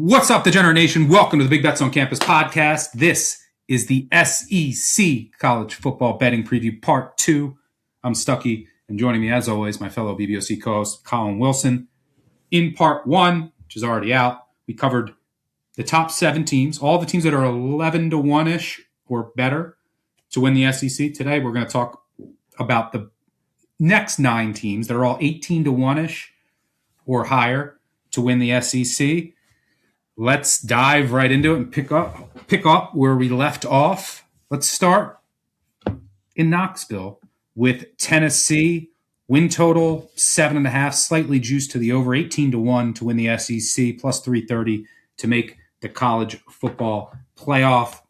What's up, Degenerate Nation? Welcome to the Big Bets on Campus podcast. This is the SEC College Football Betting Preview Part 2. I'm Stuckey, and joining me, as always, my fellow BBOC co-host, Collin Wilson. In Part 1, which is already out, we covered the top 7 teams, all the teams that are 11 to 1-ish or better to win the SEC. Today, we're going to talk about the next 9 teams that are all 18 to 1-ish or higher to win the SEC. Let's dive right into it and pick up where we left off. Let's start in Knoxville with Tennessee. Win total 7.5, slightly juiced to the over, 18 to 1 to win the SEC, plus 330 to make the college football playoff.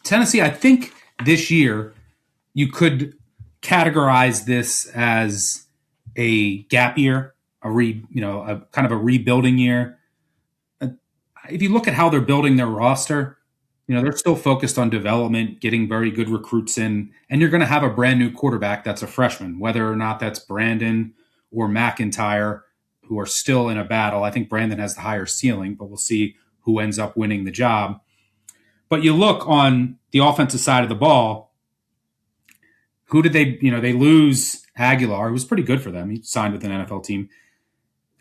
Tennessee, I think this year you could categorize this as a gap year, a kind of a rebuilding year. If you look at how they're building their roster, they're still focused on development, getting very good recruits in, and you're going to have a brand new quarterback that's a freshman, whether or not that's Brandon or McIntyre, who are still in a battle. I think Brandon has the higher ceiling, but we'll see who ends up winning the job. But you look on the offensive side of the ball, who did they lose Aguilar, who was pretty good for them. He signed with an NFL team,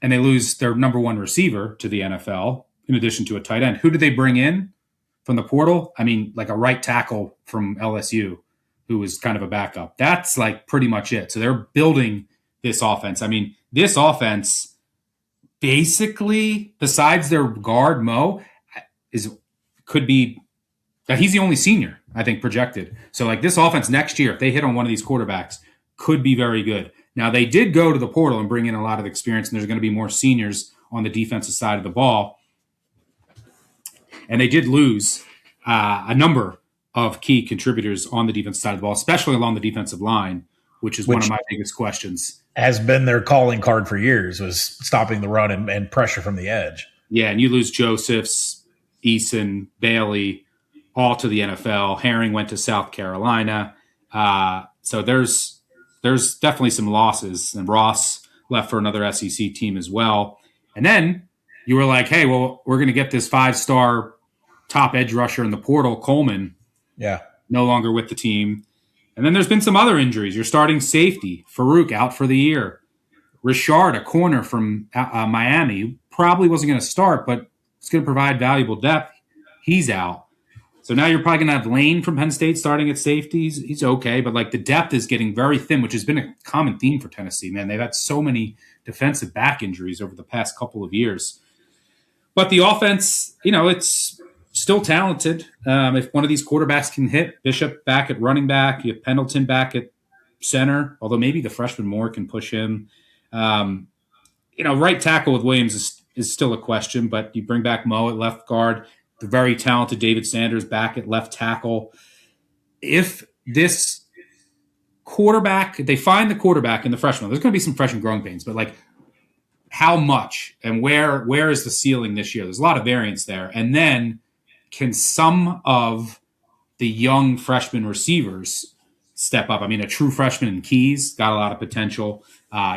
and they lose their number one receiver to the NFL, in addition to a tight end. Who did they bring in from the portal? I mean, like a right tackle from LSU, who was kind of a backup. That's like pretty much it. So they're building this offense. I mean, this offense basically, besides their guard, Mo, could be that he's the only senior, I think, projected. So like this offense next year, if they hit on one of these quarterbacks, could be very good. Now, they did go to the portal and bring in a lot of experience, and there's going to be more seniors on the defensive side of the ball. And they did lose a number of key contributors on the defensive side of the ball, especially along the defensive line, which is one of my biggest questions. Has been their calling card for years, was stopping the run and pressure from the edge. Yeah, and you lose Josephs, Eason, Bailey, all to the NFL. Herring went to South Carolina. So there's definitely some losses. And Ross left for another SEC team as well. And then you were like, hey, well, we're going to get this 5-star top edge rusher in the portal, Coleman, no longer with the team. And then there's been some other injuries. Your starting safety, Farouk, out for the year. Richard, a corner from Miami, probably wasn't going to start, but it's going to provide valuable depth. He's out. So now you're probably going to have Lane from Penn State starting at safety. He's okay, but like the depth is getting very thin, which has been a common theme for Tennessee, man. They've had so many defensive back injuries over the past couple of years. But the offense, it's still talented. If one of these quarterbacks can hit, Bishop back at running back, you have Pendleton back at center, although maybe the freshman Moore can push him. Right tackle with Williams is still a question, but you bring back Mo at left guard, the very talented David Sanders back at left tackle. If this quarterback, they find the quarterback in the freshman, there's going to be some freshman growing pains, but like how much and where is the ceiling this year? There's a lot of variance there. And then can some of the young freshman receivers step up? I mean, a true freshman in Keys got a lot of potential.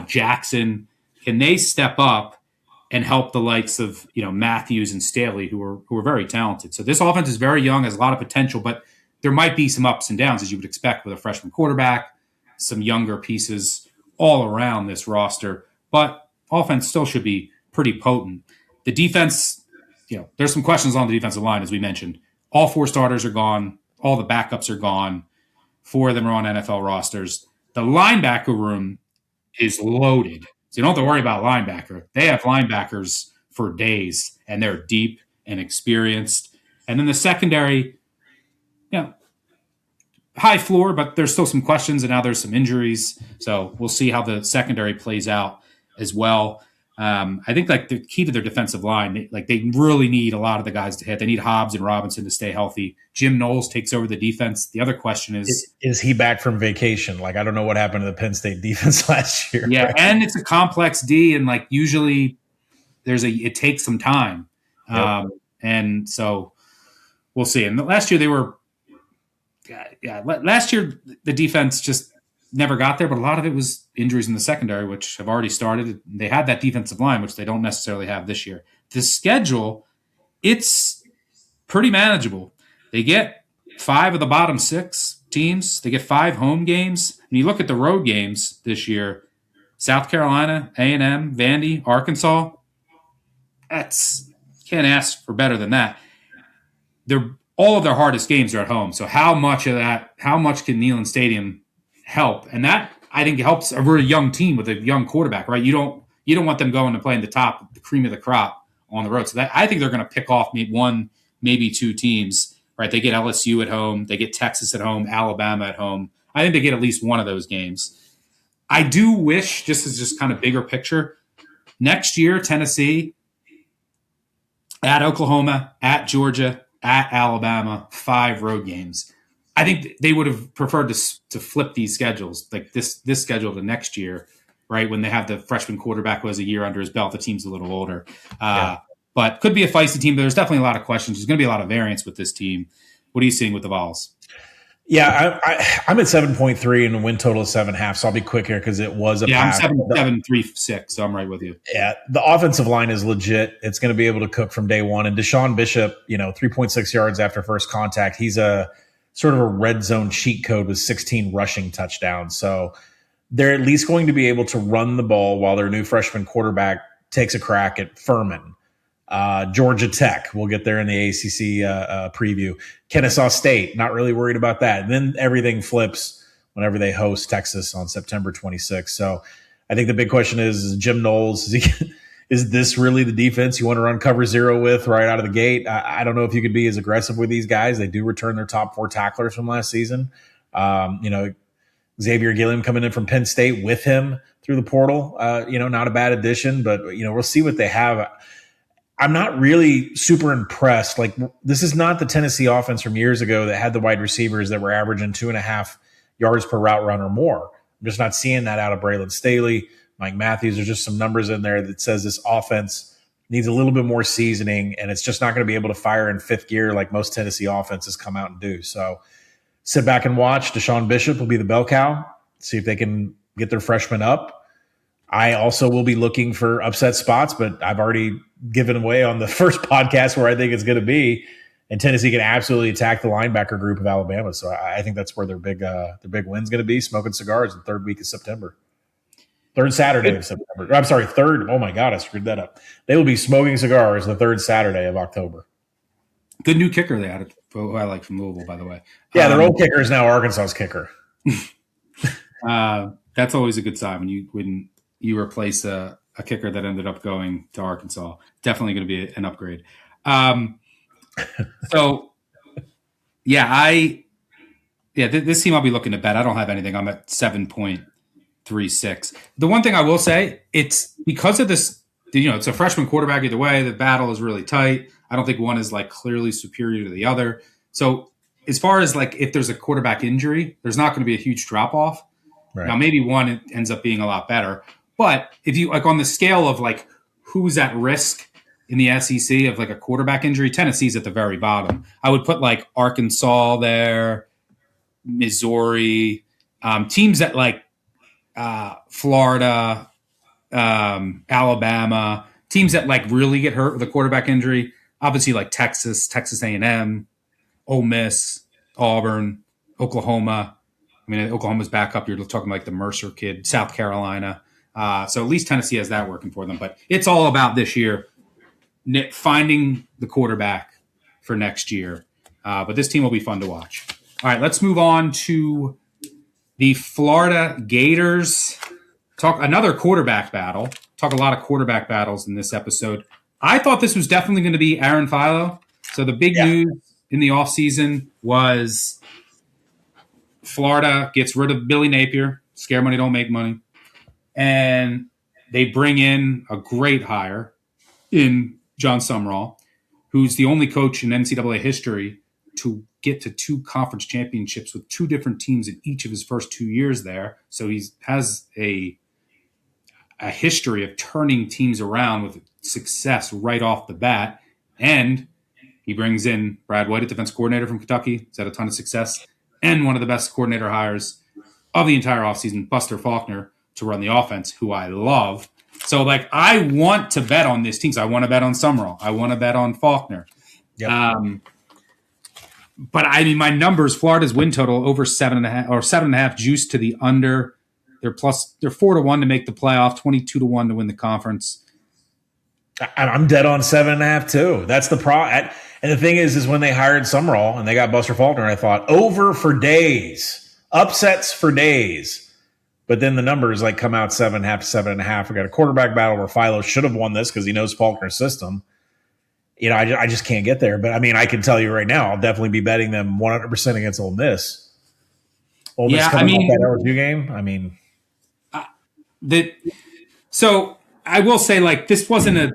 Jackson, can they step up and help the likes of Matthews and Staley, who are very talented? So this offense is very young, has a lot of potential, but there might be some ups and downs, as you would expect with a freshman quarterback, some younger pieces all around this roster. But offense still should be pretty potent. The defense, there's some questions on the defensive line, as we mentioned. All 4 starters are gone. All the backups are gone. 4 of them are on NFL rosters. The linebacker room is loaded. So you don't have to worry about linebacker. They have linebackers for days, and they're deep and experienced. And then the secondary, high floor, but there's still some questions, and now there's some injuries. So we'll see how the secondary plays out as well. I think like the key to their defensive line, they really need a lot of the guys to hit. They need Hobbs and Robinson to stay healthy. Jim Knowles takes over the defense. The other question is he back from vacation? Like, I don't know what happened to the Penn State defense last year. Yeah, and it's a complex D, and like usually it takes some time. Yep. And so we'll see. And last year last year the defense just never got there, but a lot of it was injuries in the secondary, which have already started. They had that defensive line, which they don't necessarily have this year. the schedule, it's pretty manageable. They get 5 of the bottom 6 teams. They get 5 home games. And you look at the road games this year, South Carolina, A&M, Vandy, Arkansas, that's can't ask for better than that. They're all of their hardest games are at home. So how much can Neyland Stadium help? And that I think helps a really young team with a young quarterback, right? You don't want them going to play in the cream of the crop on the road. So I think they're going to pick off one, maybe 2 teams, right? They get LSU at home, they get Texas at home, Alabama at home. I think they get at least one of those games. I do wish, just kind of bigger picture, next year, Tennessee at Oklahoma, at Georgia, at Alabama, 5 road games. I think they would have preferred to flip these schedules, like this schedule to next year, right? When they have the freshman quarterback who has a year under his belt, the team's a little older. But could be a feisty team, but there's definitely a lot of questions. There's going to be a lot of variance with this team. What are you seeing with the Vols? Yeah, I'm at 7.3 and a win total of 7.5. So I'll be quick here because it was a pass. I'm 7.3-6, so I'm right with you. Yeah, the offensive line is legit. It's going to be able to cook from day one. And Deshaun Bishop, 3.6 yards after first contact. He's a sort of a red zone cheat code with 16 rushing touchdowns. So they're at least going to be able to run the ball while their new freshman quarterback takes a crack at Furman. Georgia Tech, we'll get there in the ACC preview. Kennesaw State, not really worried about that. And then everything flips whenever they host Texas on September 26th. So I think the big question is Jim Knowles, is this really the defense you want to run cover 0 with right out of the gate? I don't know if you could be as aggressive with these guys. They do return their top 4 tacklers from last season. Xavier Gilliam coming in from Penn State with him through the portal, not a bad addition, but, we'll see what they have. I'm not really super impressed. Like, this is not the Tennessee offense from years ago that had the wide receivers that were averaging 2.5 yards per route run or more. I'm just not seeing that out of Braylon Staley, Mike Matthews. There's just some numbers in there that says this offense needs a little bit more seasoning, and it's just not going to be able to fire in 5th gear like most Tennessee offenses come out and do. So sit back and watch. Deshaun Bishop will be the bell cow. See if they can get their freshmen up. I also will be looking for upset spots, but I've already given away on the first podcast where I think it's going to be. And Tennessee can absolutely attack the linebacker group of Alabama. So I think that's where their big win's going to be, smoking cigars the 3rd week of September. 3rd Saturday of September. I'm sorry, 3rd. Oh, my God, I screwed that up. They will be smoking cigars the 3rd Saturday of October. Good new kicker they added, who I like from Louisville, by the way. Yeah, their old kicker is now Arkansas's kicker. That's always a good sign when you replace a kicker that ended up going to Arkansas. Definitely going to be an upgrade. This team I'll be looking to bet. I don't have anything. I'm at 7.36. The one thing I will say, it's because of this, it's a freshman quarterback either way. The battle is really tight. I don't think one is like clearly superior to the other. So as far as like if there's a quarterback injury, there's not going to be a huge drop off. Right. Now maybe one ends up being a lot better. But if you like on the scale of like who's at risk in the SEC of like a quarterback injury, Tennessee's at the very bottom. I would put like Arkansas there, Missouri, teams that like Florida, Alabama, teams that like really get hurt with a quarterback injury. Obviously like Texas A&M, Ole Miss, Auburn, Oklahoma. I mean, Oklahoma's back up. You're talking like the Mercer kid, South Carolina. So at least Tennessee has that working for them. But it's all about this year finding the quarterback for next year. But this team will be fun to watch. All right, let's move on to the Florida Gators. Talk another quarterback battle. Talk a lot of quarterback battles in this episode. I thought this was definitely going to be Aaron Philo. So the big news in the offseason was Florida gets rid of Billy Napier. Scare money, don't make money. And they bring in a great hire in John Sumrall, who's the only coach in NCAA history to get to 2 conference championships with 2 different teams in each of his first 2 years there. So he has a history of turning teams around with success right off the bat. And he brings in Brad White, a defense coordinator from Kentucky. He's had a ton of success. And one of the best coordinator hires of the entire offseason, Buster Faulkner, to run the offense, who I love. So, like, I want to bet on this team. So I want to bet on Summerall. I want to bet on Faulkner. Yep. But I mean, my numbers: Florida's win total over 7.5 or 7.5 juice to the under. They're 4-1 to make the playoff, 22-1 to win the conference. I'm dead on 7.5 too. That's the problem. And the thing is when they hired Summerall and they got Buster Faulkner, I thought over for days, upsets for days. But then the numbers like come out 7.5 to 7.5. We got a quarterback battle where Philo should have won this because he knows Faulkner's system. I just can't get there. But I mean, I can tell you right now, I'll definitely be betting them 100% against Ole Miss. Ole Miss coming off that LSU game. I mean, so I will say, like, this wasn't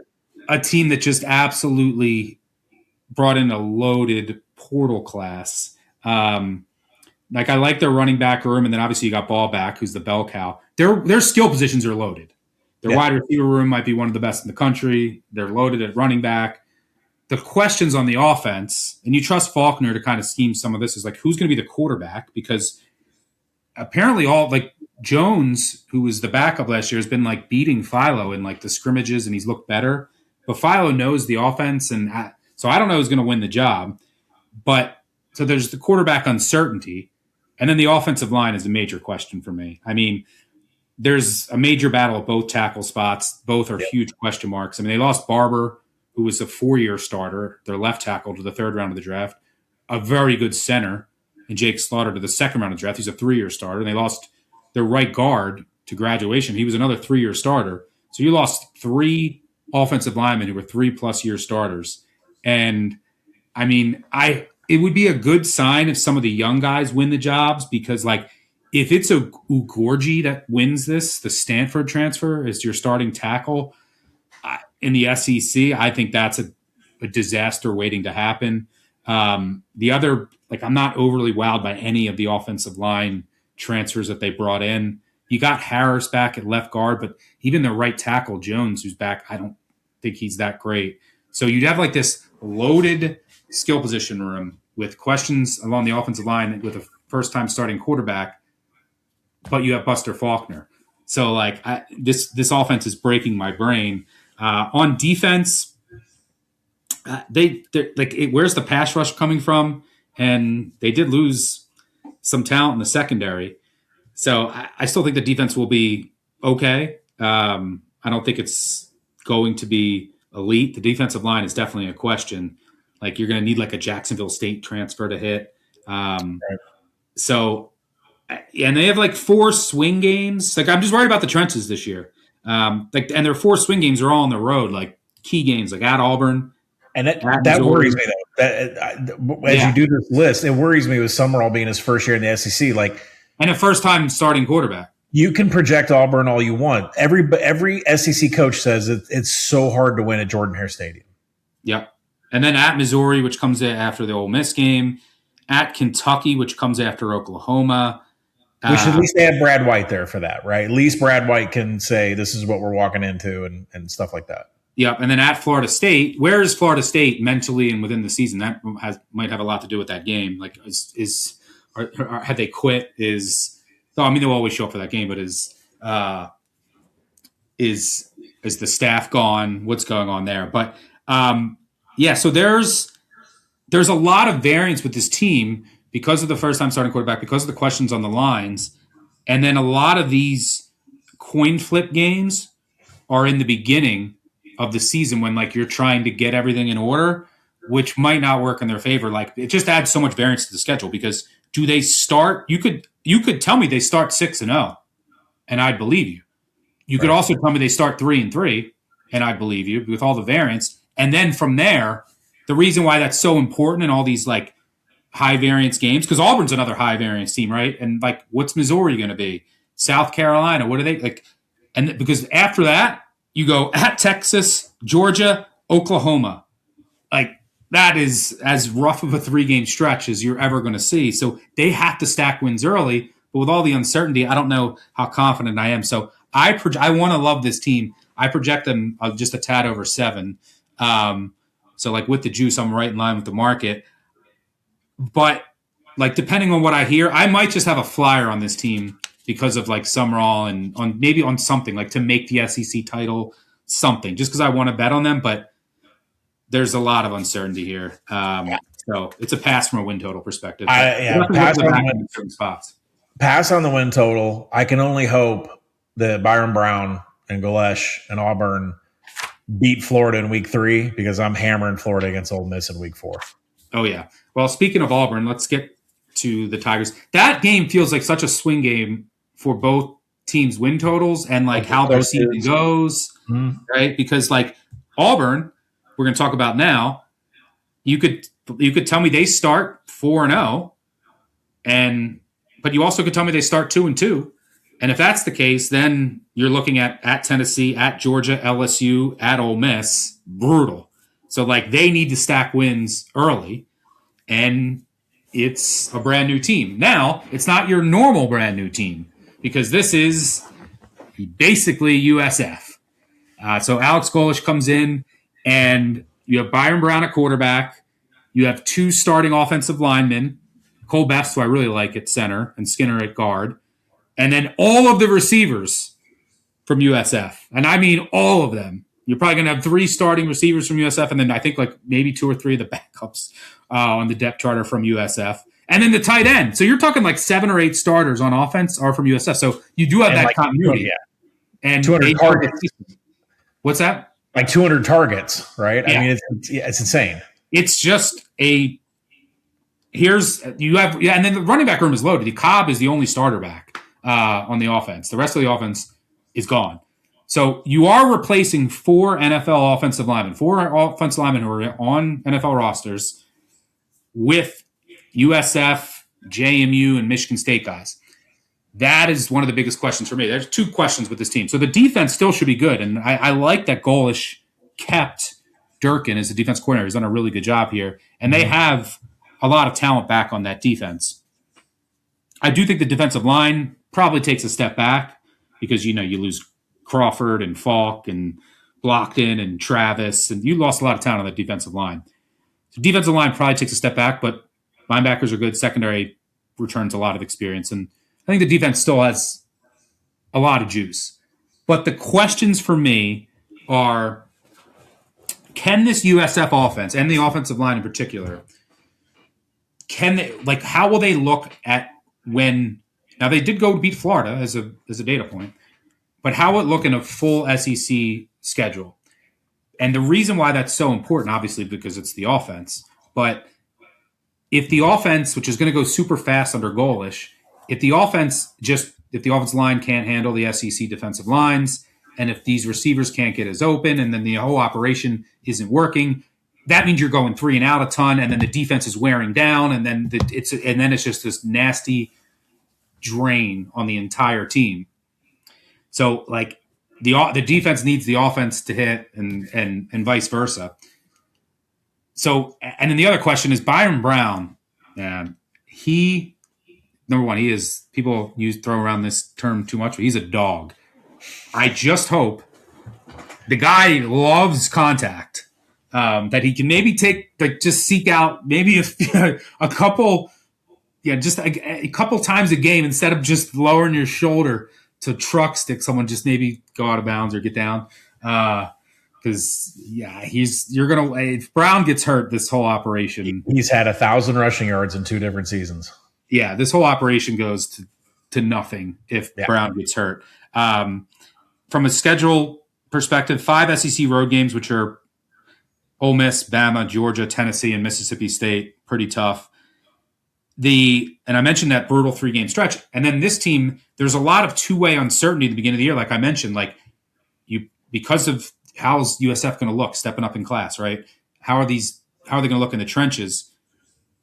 a team that just absolutely brought in a loaded portal class. Like, I like their running back room, and then obviously you got Ballback, who's the bell cow. Their skill positions are loaded. Their wide receiver room might be one of the best in the country. They're loaded at running back. The questions on the offense, and you trust Faulkner to kind of scheme some of this, is like, who's going to be the quarterback? Because apparently Jones, who was the backup last year, has been like beating Philo in like the scrimmages, and he's looked better. But Philo knows the offense, and so I don't know who's going to win the job. But so there's the quarterback uncertainty, and then the offensive line is a major question for me. I mean, there's a major battle at both tackle spots. Both are huge question marks. I mean, they lost Barber, who was a 4-year starter, their left tackle, to the 3rd round of the draft, a very good center, and Jake Slaughter to the 2nd round of the draft. He's a 3-year starter. And they lost their right guard to graduation. He was another 3-year starter. So you lost 3 offensive linemen who were 3+ year starters. And I mean, it would be a good sign if some of the young guys win the jobs, because like, if it's a Ugorji that wins this, the Stanford transfer as your starting tackle in the SEC, I think that's a disaster waiting to happen. The other, like, I'm not overly wowed by any of the offensive line transfers that they brought in. You got Harris back at left guard, but even the right tackle, Jones, who's back, I don't think he's that great. So you'd have like this loaded skill position room with questions along the offensive line with a first-time starting quarterback, but you have Buster Faulkner. So like this offense is breaking my brain. On defense, they're like, where's the pass rush coming from? And they did lose some talent in the secondary. So I still think the defense will be okay. I don't think it's going to be elite. The defensive line is definitely a question. Like, you're going to need like a Jacksonville State transfer to hit. So, and they have like 4 swing games. Like, I'm just worried about the trenches this year. And their 4 swing games are all on the road, like key games, like at Auburn. And that worries me though. As you do this list, it worries me with Summerall being his first year in the SEC. Like, and a first-time starting quarterback. You can project Auburn all you want. Every SEC coach says it's so hard to win at Jordan-Hare Stadium. Yep. And then at Missouri, which comes after the Ole Miss game. At Kentucky, which comes after Oklahoma. We should at least add Brad White there for that, right? At least Brad White can say this is what we're walking into and stuff like that. Yep. And then at Florida State, where is Florida State mentally and within the season? That might have a lot to do with that game. Like, have they quit? I mean, they'll always show up for that game, but is the staff gone? What's going on there? But so there's a lot of variance with this team because of the first-time starting quarterback, because of the questions on the lines, and then a lot of these coin flip games are in the beginning of the season when like you're trying to get everything in order, which might not work in their favor. Like, it just adds so much variance to the schedule, because do they start? You could tell me they start 6-0, and I'd believe you. You could also tell me they start 3-3, and I'd believe you with all the variance. And then from there, the reason why that's so important in all these like high variance games, because Auburn's another high variance team, right? And like, what's Missouri going to be? South Carolina? What are they like? And because after that, you go at Texas, Georgia, Oklahoma. Like, that is as rough of a 3-game stretch as you're ever going to see. So they have to stack wins early. But with all the uncertainty, I don't know how confident I am. So I want to love this team. I project them just a tad over 7. So like with the juice, I'm right in line with the market. But like, depending on what I hear, I might just have a flyer on this team because of like Summerall and on something like to make the SEC title something, just because I want to bet on them. But there's a lot of uncertainty here. So it's a pass from a win total perspective. Pass on the win total. I can only hope that Byron Brown and Galesh and Auburn beat Florida in week 3 because I'm hammering Florida against Ole Miss in week 4. Oh, yeah. Well, speaking of Auburn, let's get to the Tigers. That game feels like such a swing game for both teams' win totals and like how their season goes, right? Because like Auburn, we're going to talk about now, you could tell me they start 4-0, but you also could tell me they start 2-2. And if that's the case, then you're looking at Tennessee, at Georgia, LSU, at Ole Miss. Brutal. So, like, they need to stack wins early, and it's a brand new team. Now, it's not your normal brand new team because this is basically USF. So Alex Golesh comes in, and you have Byron Brown at quarterback. You have 2 starting offensive linemen, Cole Best, who I really like at center, and Skinner at guard. And then all of the receivers from USF. And I mean all of them. You're probably going to have 3 starting receivers from USF, and then I think like maybe 2 or 3 of the backups on the depth chart are from USF. And then the tight end. So you're talking like 7 or 8 starters on offense are from USF. So you do have that like, continuity. Yeah. And 200 targets. What's that? Like 200 targets, right? Yeah. I mean, it's insane. It's just and then the running back room is loaded. Cobb is the only starter back on the offense. The rest of the offense is gone. So you are replacing 4 NFL offensive linemen, 4 offensive linemen who are on NFL rosters with USF, JMU, and Michigan State guys. That is one of the biggest questions for me. There's 2 questions with this team. So the defense still should be good, and I like that Golesh kept Durkin as the defense coordinator. He's done a really good job here, and they have a lot of talent back on that defense. I do think the defensive line probably takes a step back because, you lose Crawford and Falk and Blockton and Travis, and you lost a lot of talent on that defensive line. So defensive line probably takes a step back, but linebackers are good. Secondary returns a lot of experience, and I think the defense still has a lot of juice. But the questions for me are, can this USF offense and the offensive line in particular, how will they look at when – now they did go to beat Florida as a data point, but how will it look in a full SEC schedule? And the reason why that's so important, obviously, because it's the offense, but if the offense, which is going to go super fast under Golesh, if the offensive line can't handle the SEC defensive lines, and if these receivers can't get as open, and then the whole operation isn't working, that means you're going 3 and out a ton, and then the defense is wearing down, and then it's just this nasty drain on the entire team. So like the defense needs the offense to hit, and vice versa. So, and then the other question is Byron Brown. Number one, he is, people throw around this term too much, but he's a dog. I just hope the guy loves contact, that he can maybe just seek out maybe a couple, just a couple times a game instead of just lowering your shoulder to truck stick someone, just maybe go out of bounds or get down. Because if Brown gets hurt, this whole operation. He's had 1,000 rushing yards in 2 different seasons. Yeah, this whole operation goes to nothing if Brown gets hurt. From a schedule perspective, 5 SEC road games, which are Ole Miss, Bama, Georgia, Tennessee, and Mississippi State. Pretty tough. And I mentioned that brutal 3-game stretch. And then this team, there's a lot of two-way uncertainty at the beginning of the year, like I mentioned. Like because of how's USF going to look stepping up in class, right? How are they going to look in the trenches?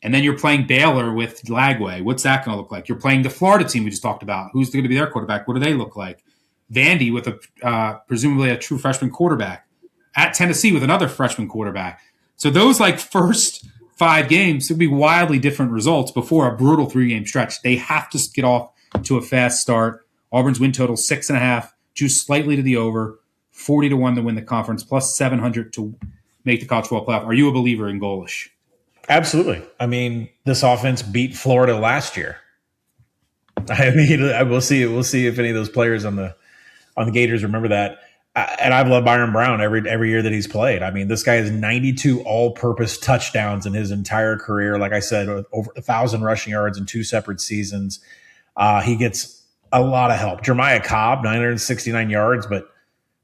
And then you're playing Baylor with Lagway. What's that going to look like? You're playing the Florida team we just talked about. Who's going to be their quarterback? What do they look like? Vandy with presumably a true freshman quarterback. At Tennessee with another freshman quarterback. So those first 5 games would be wildly different results before a brutal 3-game stretch. They have to get off to a fast start. Auburn's win total 6.5, juice slightly to the over, 40-1 to win the conference, plus 700 to make the college football playoff. Are you a believer in Golesh? Absolutely. I mean, this offense beat Florida last year. I mean, I will see. We'll see if any of those players on the Gators remember that. And I've loved Byron Brown every year that he's played. I mean, this guy has 92 all-purpose touchdowns in his entire career. Like I said, over 1,000 rushing yards in 2 separate seasons. He gets a lot of help. Jeremiah Cobb, 969 yards, but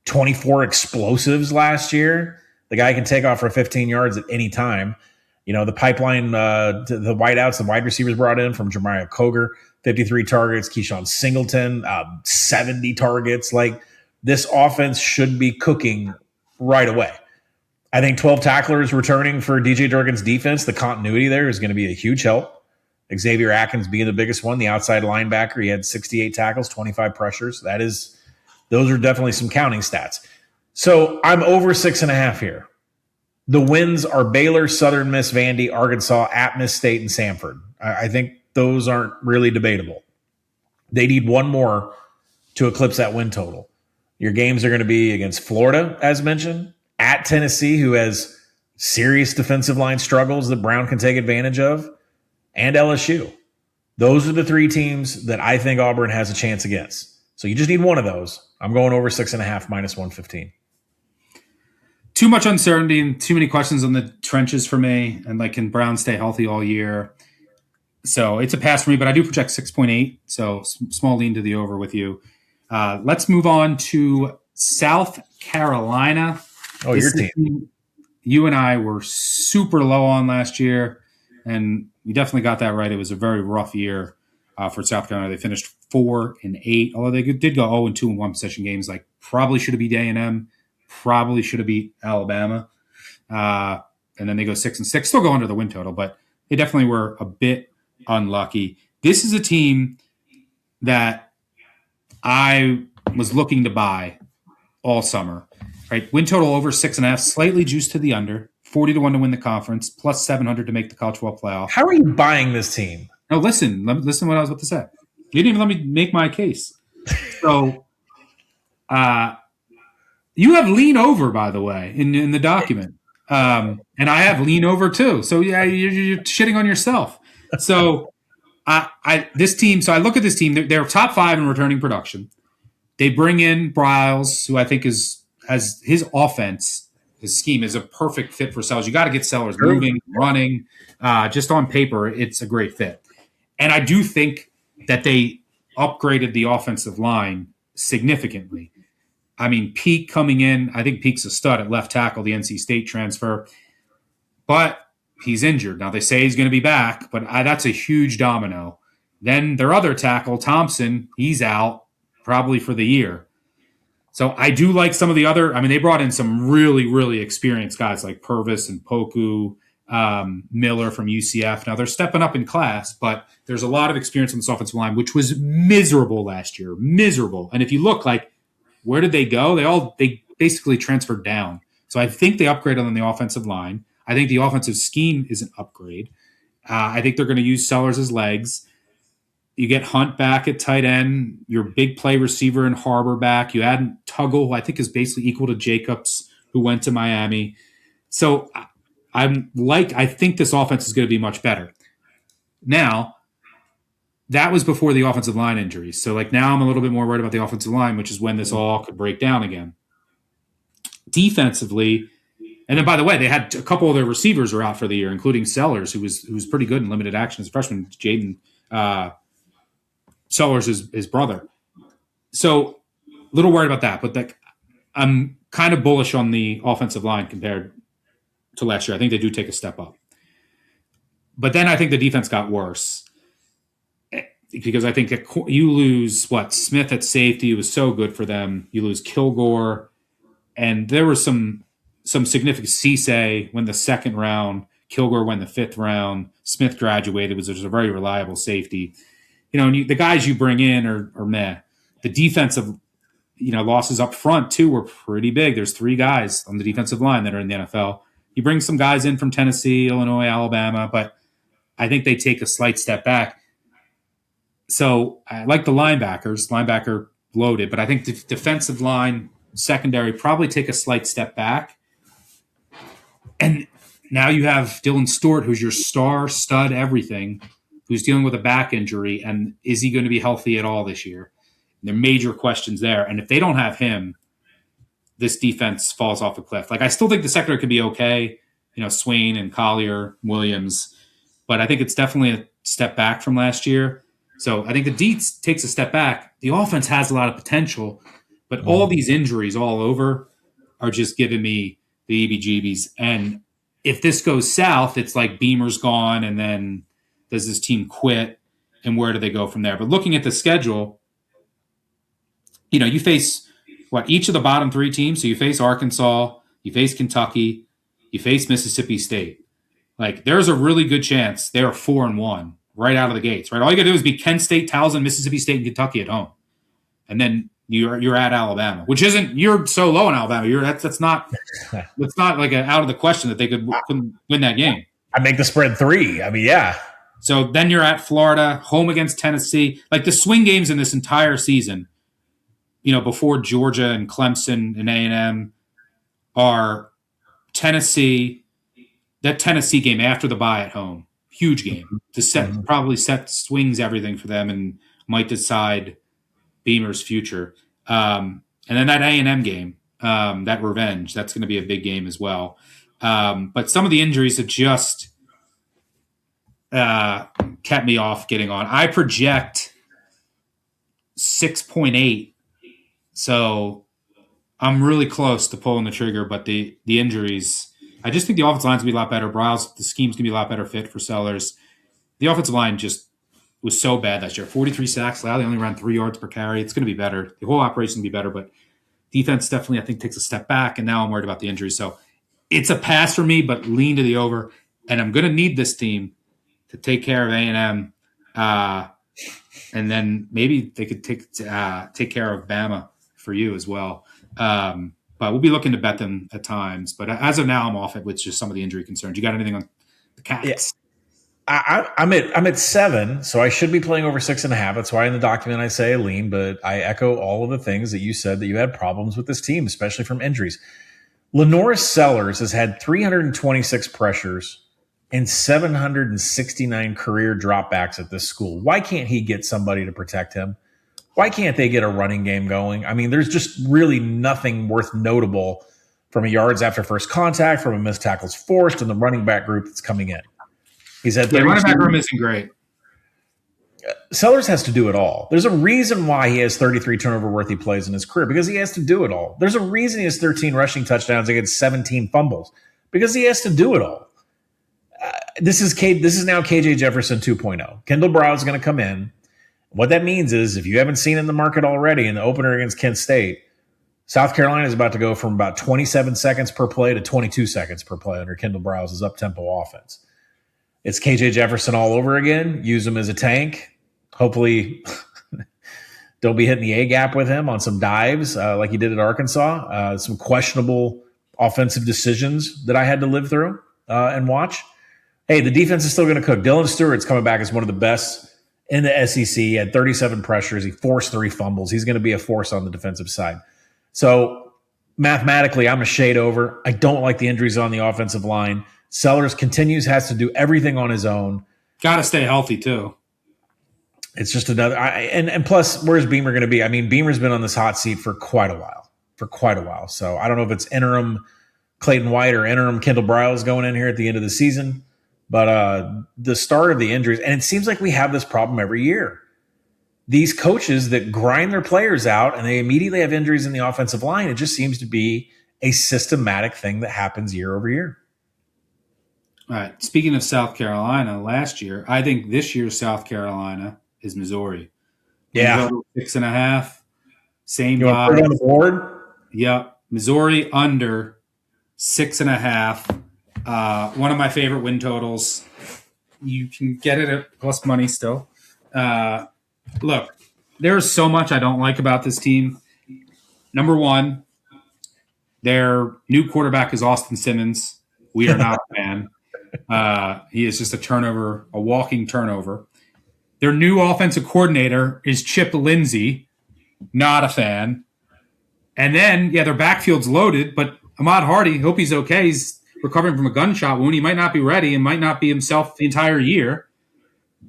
24 explosives last year. The guy can take off for 15 yards at any time. You know, the pipeline, the wideouts, the wide receivers brought in from Jeremiah Coger, 53 targets, Keyshawn Singleton, 70 targets. Like, this offense should be cooking right away. I think 12 tacklers returning for DJ Durkin's defense. The continuity there is going to be a huge help. Xavier Atkins being the biggest one, the outside linebacker. He had 68 tackles, 25 pressures. Those are definitely some counting stats. So I'm over 6.5 here. The wins are Baylor, Southern Miss, Vandy, Arkansas, at Miss State, and Samford. I think those aren't really debatable. They need one more to eclipse that win total. Your games are going to be against Florida, as mentioned, at Tennessee, who has serious defensive line struggles that Brown can take advantage of, and LSU. Those are the 3 teams that I think Auburn has a chance against. So you just need one of those. I'm going over 6.5 minus 115. Too much uncertainty and too many questions on the trenches for me. And like, can Brown stay healthy all year? So it's a pass for me, but I do project 6.8. So small lean to the over with you. Let's move on to South Carolina. Oh, your team. You and I were super low on last year, and you definitely got that right. It was a very rough year for South Carolina. They finished 4-8, although they did go 0-2 in one possession games. Like, probably should have beat A&M, probably should have beat Alabama, and then they go 6-6. Still go under the win total, but they definitely were a bit unlucky. This is a team that I was looking to buy all summer. Right, win total over 6.5, slightly juiced to the under, 40-1 to win the conference, plus 700 to make the college football playoff. How are you buying this team? No, listen to what I was about to say. You didn't even let me make my case. So, you have lean over, by the way, in the document, and I have lean over too. So yeah, you're shitting on yourself. So, this team. So I look at this team. They're top 5 in returning production. They bring in Bryles, who I think has his offense, his scheme is a perfect fit for Sellers. You got to get Sellers moving, running. Just on paper, it's a great fit. And I do think that they upgraded the offensive line significantly. I mean, Peak coming in, I think Peak's a stud at left tackle, the NC State transfer. But he's injured. Now, they say he's going to be back, but that's a huge domino. Then their other tackle, Thompson, he's out probably for the year. So I do like some of the other. I mean, they brought in some really, really experienced guys like Purvis and Poku, Miller from UCF. Now they're stepping up in class, but there's a lot of experience on this offensive line, which was miserable last year. Miserable. And if you look, like, where did they go? They basically transferred down. So I think they upgraded on the offensive line. I think the offensive scheme is an upgrade. I think they're going to use Sellers' legs. You get Hunt back at tight end, your big play receiver and Harbor back. You add Tuggle, who I think is basically equal to Jacobs, who went to Miami. So I think this offense is going to be much better. Now, that was before the offensive line injuries. So like, now I'm a little bit more worried about the offensive line, which is when this all could break down again. Defensively, and then by the way, they had a couple of their receivers are out for the year, including Sellers, who was pretty good in limited action as a freshman. Jaden Sellers, his brother. So a little worried about that, but I'm kind of bullish on the offensive line compared to last year. I think they do take a step up. But then I think the defense got worse because I think that you lose Smith at safety was so good for them. You lose Kilgore, and there was some significant. Cisse went the 2nd round. Kilgore went the 5th round. Smith graduated, was a very reliable safety. You know, and the guys you bring in are meh. The defensive, losses up front too were pretty big. There's 3 guys on the defensive line that are in the NFL. You bring some guys in from Tennessee, Illinois, Alabama, but I think they take a slight step back. So I like the linebacker loaded, but I think the defensive line, secondary, probably take a slight step back. And now you have Dylan Stewart, who's your star, stud, everything, who's dealing with a back injury, and is he going to be healthy at all this year? There are major questions there. And if they don't have him, this defense falls off a cliff. Like, I still think the secondary could be okay, Swain and Collier, Williams, but I think it's definitely a step back from last year. So I think the D takes a step back. The offense has a lot of potential, but all these injuries all over are just giving me the EBGBs. And if this goes south, it's like Beamer's gone, and then does this team quit, and where do they go from there? But looking at the schedule, you face each of the bottom three teams. So you face Arkansas, you face Kentucky, you face Mississippi State. Like, there's a really good chance they're 4-1 right out of the gates, right? All you got to do is beat Kent State, Towson, Mississippi State, and Kentucky at home. And then you're at Alabama, which isn't, you're so low in Alabama. That's not like out of the question that they couldn't win that game. I make the spread 3. I mean, yeah. So then you're at Florida, home against Tennessee. Like, the swing games in this entire season, before Georgia and Clemson and A&M, are Tennessee, that Tennessee game after the bye at home, huge game to probably swings everything for them and might decide Beamer's future. And then that A&M game, that revenge, that's going to be a big game as well. But some of the injuries have just kept me off getting on. I project 6.8. So I'm really close to pulling the trigger, but the injuries, I just think the offensive line's going to be a lot better. Browse, the scheme's going to be a lot better fit for Sellers. The offensive line just was so bad last year. 43 sacks. They only ran 3 yards per carry. It's going to be better. The whole operation will be better, but defense definitely, I think, takes a step back, and now I'm worried about the injuries. So it's a pass for me, but lean to the over. And I'm going to need this team to take care of A&M, and then maybe they could take care of Bama for you as well. But we'll be looking to bet them at times. But as of now, I'm off it with just some of the injury concerns. You got anything on the Cats? Yes. I'm at 7, so I should be playing over 6.5. That's why in the document I say lean, but I echo all of the things that you said that you had problems with this team, especially from injuries. Lenoris Sellers has had 326 pressures and 769 career dropbacks at this school. Why can't he get somebody to protect him? Why can't they get a running game going? I mean, there's just really nothing worth notable from a yards after first contact, from a missed tackles forced, and the running back group that's coming in. He's had running back room isn't great. Sellers has to do it all. There's a reason why he has 33 turnover-worthy plays in his career, because he has to do it all. There's a reason he has 13 rushing touchdowns against 17 fumbles, because he has to do it all. This is now KJ Jefferson 2.0. Kendall Brown is going to come in. What that means is, if you haven't seen in the market already in the opener against Kent State, South Carolina is about to go from about 27 seconds per play to 22 seconds per play under Kendall Browse's up-tempo offense. It's KJ Jefferson all over again. Use him as a tank. Hopefully don't be hitting the A-gap with him on some dives like he did at Arkansas. Some questionable offensive decisions that I had to live through and watch. Hey, the defense is still going to cook. Dylan Stewart's coming back as one of the best in the SEC. He had 37 pressures. He forced 3 fumbles. He's going to be a force on the defensive side. So mathematically, I'm a shade over. I don't like the injuries on the offensive line. Sellers has to do everything on his own. Got to stay healthy too. It's just another and plus, where's Beamer going to be? I mean, Beamer's been on this hot seat for quite a while. So I don't know if it's interim Clayton White or interim Kendall Briles going in here at the end of the season. But the start of the injuries, and it seems like we have this problem every year. These coaches that grind their players out and they immediately have injuries in the offensive line, it just seems to be a systematic thing that happens year over year. All right. Speaking of South Carolina, last year, I think this year's South Carolina is Missouri. Yeah. 6.5. Same you want to put it on the board? Yep. Missouri under 6.5. One of my favorite win totals. You can get it at plus money still. Look, there's so much I don't like about this team. Number one, their new quarterback is Austin Simmons. We are not a fan. He is just a walking turnover. Their new offensive coordinator is Chip Lindsey. Not a fan. And then, their backfield's loaded, but Ahmad Hardy, hope he's okay. He's recovering from a gunshot wound. He might not be ready and might not be himself the entire year.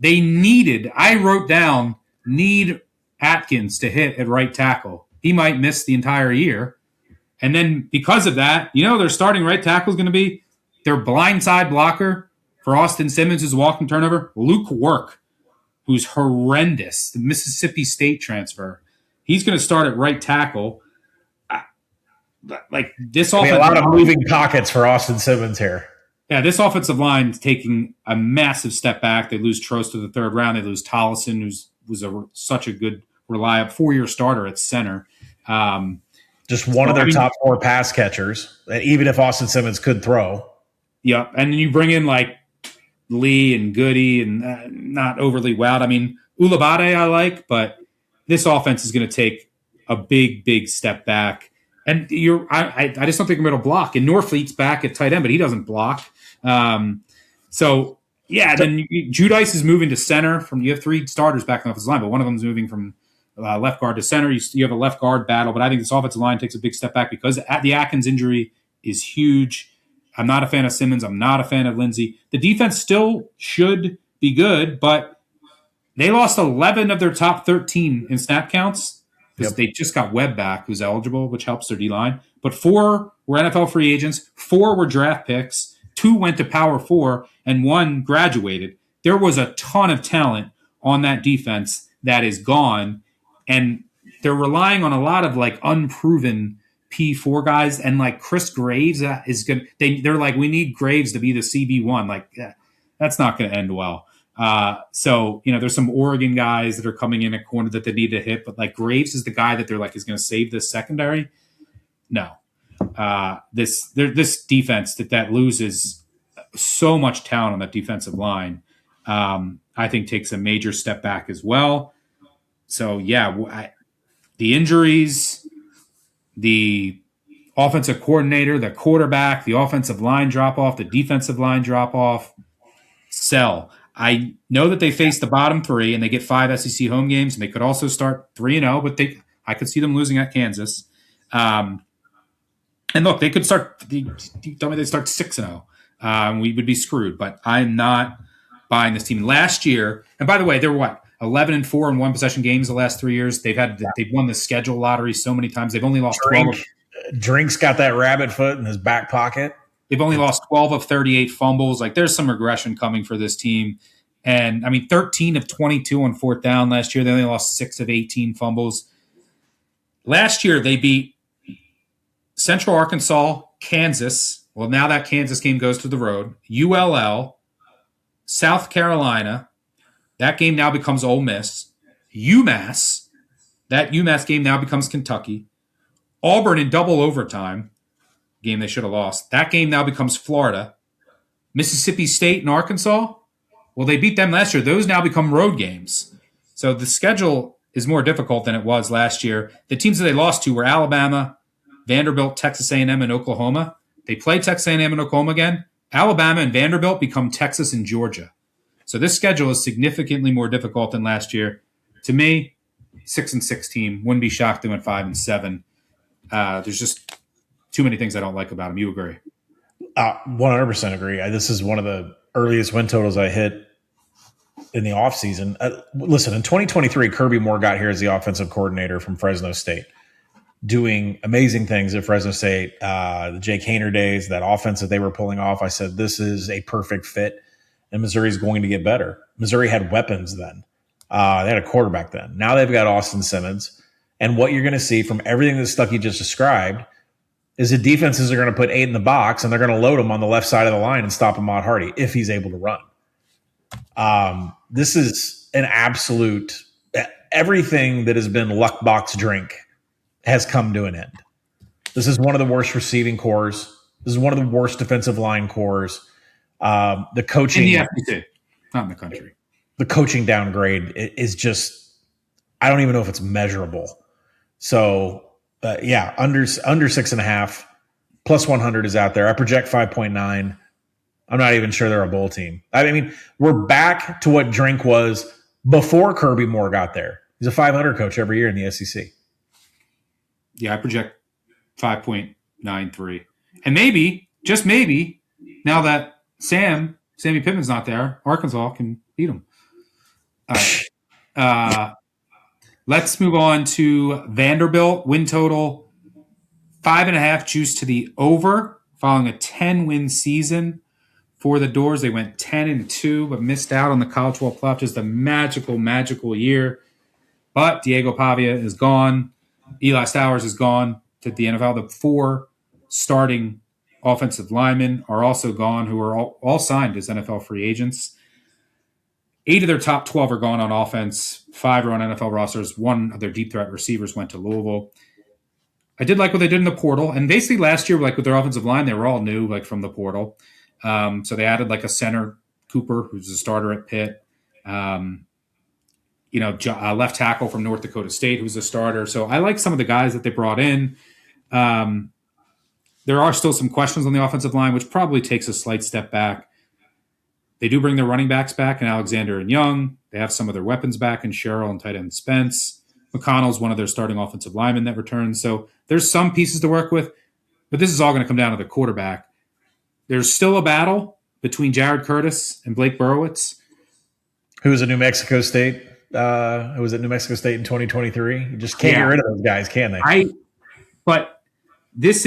I wrote down, need Atkins to hit at right tackle. He might miss the entire year. And then because of that, their starting right tackle is going to be their blindside blocker for Austin Simmons' walking turnover, Luke Work, who's horrendous, the Mississippi State transfer. He's going to start at right tackle. Like this offensive a lot of moving pockets for Austin Simmons here. Yeah, this offensive line is taking a massive step back. They lose Trost to the third round. They lose Tollison, was such a good, reliable 4-year starter at center. Just one of their top 4 pass catchers, even if Austin Simmons could throw. Yeah, and then you bring in like Lee and Goody and not overly wowed. I mean, Ulabade I like, but this offense is going to take a big, big step back. And I just don't think I'm going to block. And Norfleet's back at tight end, but he doesn't block. Then Judice is moving to center. You have 3 starters back on the offensive line, but one of them is moving from left guard to center. You have a left guard battle, but I think this offensive line takes a big step back because the Atkins injury is huge. I'm not a fan of Simmons. I'm not a fan of Lindsey. The defense still should be good, but they lost 11 of their top 13 in snap counts because they just got Webb back, who's eligible, which helps their D-line. But 4 were NFL free agents, 4 were draft picks, 2 went to Power 4, and 1 graduated. There was a ton of talent on that defense that is gone, and they're relying on a lot of like unproven P4 guys, and like Chris Graves is good. They're like, we need Graves to be the CB1. Like, that's not going to end well. There's some Oregon guys that are coming in at corner that they need to hit, but like Graves is the guy that they're like is going to save this secondary. No, this defense that loses so much talent on that defensive line, I think takes a major step back as well. So the injuries, the offensive coordinator, the quarterback, the offensive line drop off, the defensive line drop off, sell. I know that they face the bottom 3 and they get 5 SEC home games, and they could also start 3-0, but I could see them losing at Kansas. And look, they could start. You tell me they start 6-0, we would be screwed. But I'm not buying this team. Last year, and by the way, they're 11-4 in one possession games the last 3 years. They've won the schedule lottery so many times. They've only lost 12. Drink's got that rabbit foot in his back pocket. They've only lost 12 of 38 fumbles. Like, there's some regression coming for this team. And, 13 of 22 on 4th down last year. They only lost 6 of 18 fumbles. Last year, they beat Central Arkansas, Kansas. Well, now that Kansas game goes to the road. ULL, South Carolina. That game now becomes Ole Miss. UMass. That UMass game now becomes Kentucky. Auburn in double overtime. Game they should have lost. That game now becomes Florida. Mississippi State and Arkansas. Well, they beat them last year. Those now become road games. So the schedule is more difficult than it was last year. The teams that they lost to were Alabama, Vanderbilt, Texas A&M, and Oklahoma. They play Texas A&M and Oklahoma again. Alabama and Vanderbilt become Texas and Georgia. So this schedule is significantly more difficult than last year. To me, 6-6 team. Wouldn't be shocked they went 5-7. There's just too many things I don't like about them. You agree? 100% agree. This is one of the earliest win totals I hit in the offseason. Listen, in 2023, Kirby Moore got here as the offensive coordinator from Fresno State, doing amazing things at Fresno State. The Jake Haener days, that offense that they were pulling off, I said, this is a perfect fit, and Missouri's going to get better. Missouri had weapons then. They had a quarterback then. Now they've got Austin Simmons. And what you're going to see from everything that Stuckey just described is the defenses are going to put 8 in the box, and they're going to load him on the left side of the line and stop Ahmad Hardy if he's able to run. This is an absolute – everything that has been luck box drink has come to an end. This is one of the worst receiving cores. This is one of the worst defensive line cores. The coaching – in the FBC, not in the country. The coaching downgrade is just – I don't even know if it's measurable. So – under 6.5, plus 100 is out there. I project 5.9. I'm not even sure they're a bowl team. I mean, we're back to what Drink was before Kirby Moore got there. He's a 500 coach every year in the SEC. Yeah, I project 5.93. And maybe, just maybe, now that Sammy Pittman's not there, Arkansas can beat them. All right. Let's move on to Vanderbilt. Win total 5.5, juice to the over, following a 10-win season for the Doors. They went 10-2, but missed out on the College Football Playoff. Just a magical, magical year. But Diego Pavia is gone. Eli Stowers is gone to the NFL. The 4 starting offensive linemen are also gone, who are all signed as NFL free agents. 8 of their top 12 are gone on offense. 5 are on NFL rosters. 1 of their deep threat receivers went to Louisville. I did like what they did in the portal. And basically last year, like with their offensive line, they were all new, like from the portal. So they added like a center, Cooper, who's a starter at Pitt. Left tackle from North Dakota State, who's a starter. So I like some of the guys that they brought in. There are still some questions on the offensive line, which probably takes a slight step back. They do bring their running backs back in Alexander and Young. They have some of their weapons back in Sherrill and tight end Spence. McConnell's one of their starting offensive linemen that returns. So there's some pieces to work with, but this is all going to come down to the quarterback. There's still a battle between Jared Curtis and Blake Burowitz, who was at New Mexico State. Who was at New Mexico State in 2023. You just can't get rid of those guys, can they? But this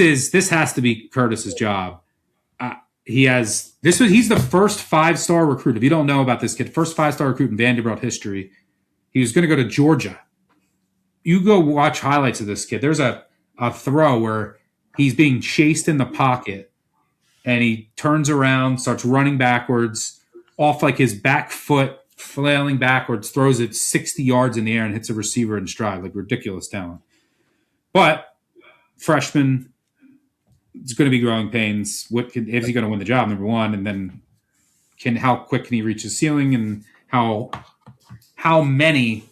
has to be Curtis's job. He's the first 5-star recruit. If you don't know about this kid, first 5-star recruit in Vanderbilt history. He was going to go to Georgia. You go watch highlights of this kid. There's a throw where he's being chased in the pocket, and he turns around, starts running backwards, off like his back foot, flailing backwards, throws it 60 yards in the air and hits a receiver in stride. Like ridiculous talent. But freshman, it's going to be growing pains. Is he going to win the job, number one? And then how quick can he reach his ceiling, and how many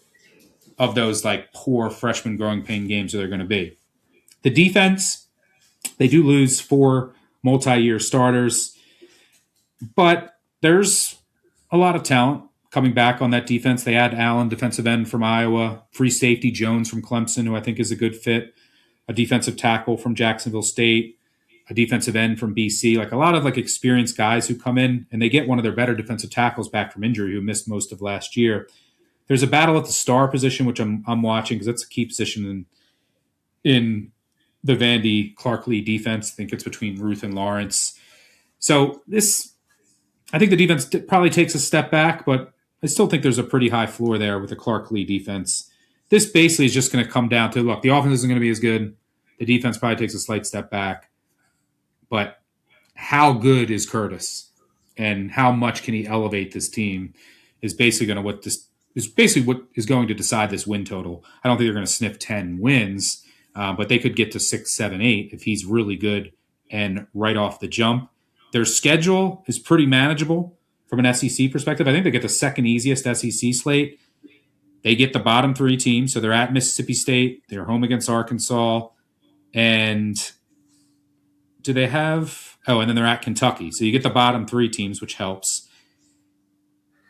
of those like poor freshman growing pain games are there going to be? The defense, they do lose 4 multi-year starters, but there's a lot of talent coming back on that defense. They add Allen, defensive end from Iowa, free safety Jones from Clemson, who I think is a good fit, a defensive tackle from Jacksonville State, a defensive end from BC, like a lot of like experienced guys who come in, and they get one of their better defensive tackles back from injury who missed most of last year. There's a battle at the star position, which I'm watching because that's a key position in the Vandy Clark Lee defense. I think it's between Ruth and Lawrence. So I think the defense probably takes a step back, but I still think there's a pretty high floor there with the Clark Lee defense. This basically is just going to come down to, look, the offense isn't going to be as good. The defense probably takes a slight step back. But how good is Curtis, and how much can he elevate this team is basically what is going to decide this win total. I don't think they're going to sniff 10 wins, but they could get to 6, 7, 8 if he's really good and right off the jump. Their schedule is pretty manageable from an SEC perspective. I think they get the second easiest SEC slate. They get the bottom 3 teams, so they're at Mississippi State, they're home against Arkansas, and do they have – and then they're at Kentucky. So you get the bottom 3 teams, which helps.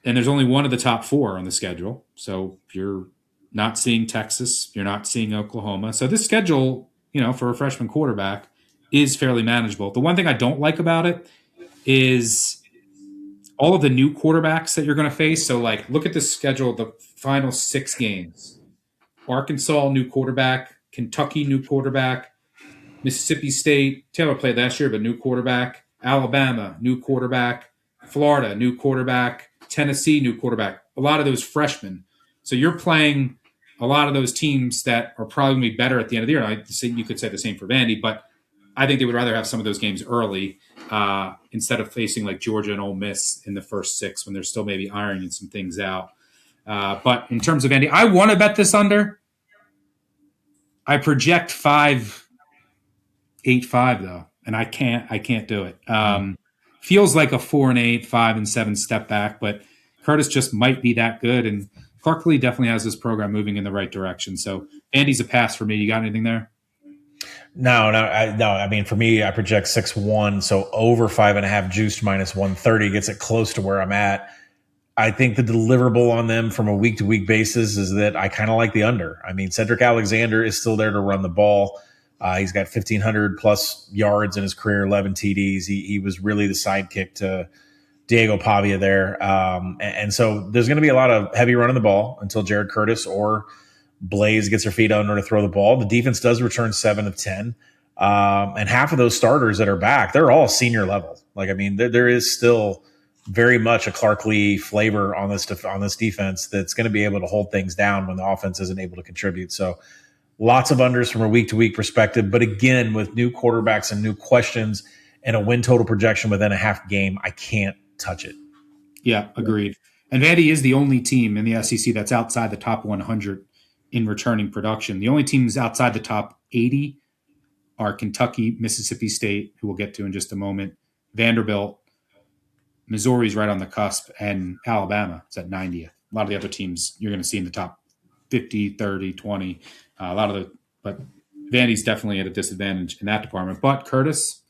And there's only one of the top 4 on the schedule. So you're not seeing Texas. You're not seeing Oklahoma. So this schedule, for a freshman quarterback is fairly manageable. The one thing I don't like about it is all of the new quarterbacks that you're going to face. So, like, look at the schedule, the final 6 games. Arkansas, new quarterback. Kentucky, new quarterback. Mississippi State, Taylor played last year, but new quarterback. Alabama, new quarterback. Florida, new quarterback. Tennessee, new quarterback. A lot of those freshmen. So you're playing a lot of those teams that are probably going to be better at the end of the year. You could say the same for Vandy, but I think they would rather have some of those games early instead of facing like Georgia and Ole Miss in the first 6 when they're still maybe ironing some things out. But in terms of Vandy, I want to bet this under. I project 5-8-5 though, and I can't do it. Feels like a 4-8, 5-7 step back, but Curtis just might be that good, and Clark Lee definitely has this program moving in the right direction. So Andy's a pass for me. You got anything there? No. I mean, for me, I project 6-1, so over 5.5 juiced minus 130 gets it close to where I'm at. I think the deliverable on them from a week-to-week basis is that I kind of like the under. I mean, Cedric Alexander is still there to run the ball. He's got 1,500 plus yards in his career, 11 TDs. He was really the sidekick to Diego Pavia there. And so there's going to be a lot of heavy running the ball until Jared Curtis or Blaze gets her feet under to throw the ball. The defense does return 7 of 10. And half of those starters that are back, they're all senior level. Like, I mean, there is still very much a Clark Lee flavor on this defense that's going to be able to hold things down when the offense isn't able to contribute. So lots of unders from a week-to-week perspective. But again, with new quarterbacks and new questions and a win total projection within a half game, I can't touch it. Yeah, agreed. And Vandy is the only team in the SEC that's outside the top 100 in returning production. The only teams outside the top 80 are Kentucky, Mississippi State, who we'll get to in just a moment, Vanderbilt, Missouri's right on the cusp, and Alabama is at 90th. A lot of the other teams you're going to see in the top 50, 30, 20. But Vandy's definitely at a disadvantage in that department. But Curtis,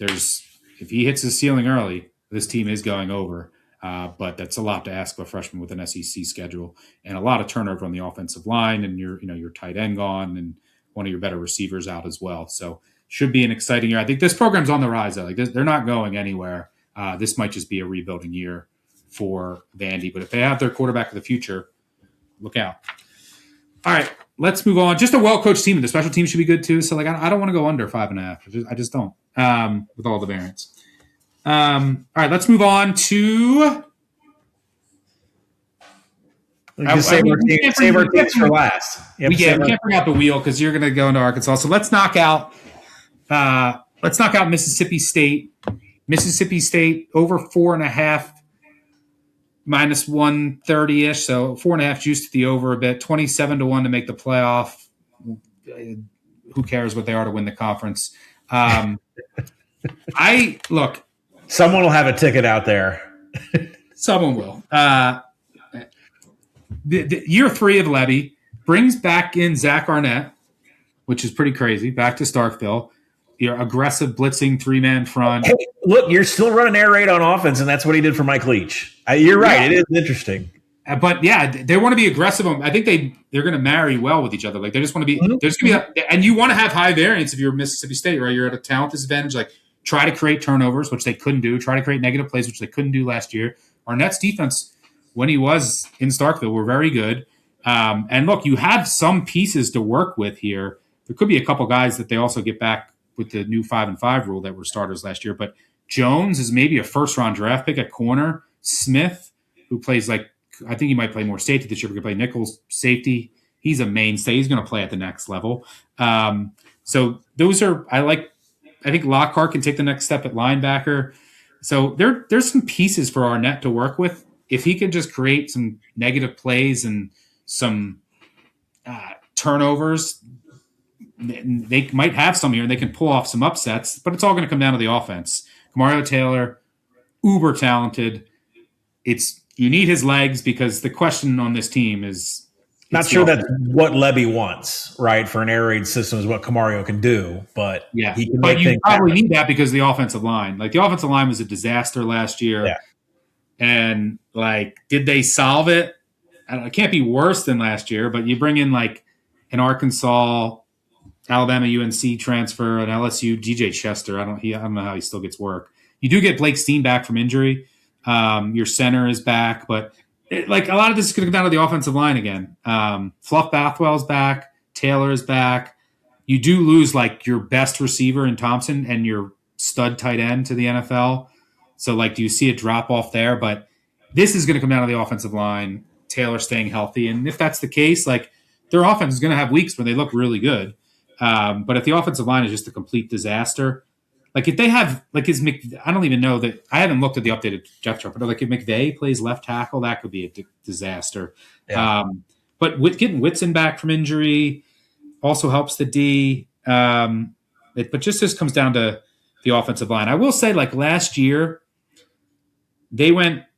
if he hits his ceiling early, this team is going over. But that's a lot to ask of a freshman with an SEC schedule and a lot of turnover on the offensive line, and your tight end gone and one of your better receivers out as well. So should be an exciting year. I think this program's on the rise. Like they're not going anywhere. This might just be a rebuilding year for Vandy. But if they have their quarterback of the future, look out. All right, let's move on. Just a well-coached team, and the special team should be good too. So, I don't want to go under 5.5. I just don't with all the variants. All right, let's move on to. Save our teams for last. We can't bring out the wheel because you're going to go into Arkansas. So let's knock out Mississippi State. Mississippi State over 4.5 minus 130-ish. So 4.5 juice to the over a bit. 27-1 to make the playoff. Who cares what they are to win the conference? Someone will have a ticket out there. Someone will. The year 3 of Levy brings back in Zach Arnett, which is pretty crazy. Back to Starkville. Your aggressive blitzing 3-man front. Hey, look, you're still running air raid on offense, and that's what he did for Mike Leach. You're right. Yeah. It is interesting. But yeah, they want to be aggressive. I think they're going to marry well with each other. Like they just want to be. Mm-hmm. There's going to be, and you want to have high variance if you're Mississippi State, right? You're at a talent disadvantage. Like try to create turnovers, which they couldn't do. Try to create negative plays, which they couldn't do last year. Arnett's defense, when he was in Starkville, were very good. And look, you have some pieces to work with here. There could be a couple guys that they also get back with the new 5-5 rule that were starters last year. But Jones is maybe a first-round draft pick at corner. Smith, who plays I think he might play more safety this year. He could play nickel safety. He's a mainstay. He's going to play at the next level. So those are I think Lockhart can take the next step at linebacker. So there's some pieces for Arnett to work with. If he can just create some negative plays and some turnovers, they might have some here and they can pull off some upsets, but it's all going to come down to the offense. Mario Taylor, uber talented. You need his legs because the question on this team is not sure that's what Levy wants, right? For an air raid system is what Camario can do, but yeah, he can but you probably need that because of the offensive line. Like the offensive line was a disaster last year. Yeah. And did they solve it? It can't be worse than last year, but you bring in an Arkansas, Alabama, UNC transfer, an LSU, DJ Chester. I don't know how he still gets work. You do get Blake Steen back from injury. Your center is back, but a lot of this is going to come down to the offensive line again. Fluff Bathwell's back. Taylor's back. You do lose your best receiver in Thompson and your stud tight end to the NFL. So do you see a drop off there? But this is going to come down to the offensive line, Taylor staying healthy. And if that's the case, their offense is going to have weeks where they look really good. But if the offensive line is just a complete disaster, if they have, I don't even know that, I haven't looked at the updated depth chart, but if McVay plays left tackle, that could be a disaster. Yeah. But with getting Whitson back from injury also helps the D. But just comes down to the offensive line. I will say, last year, they were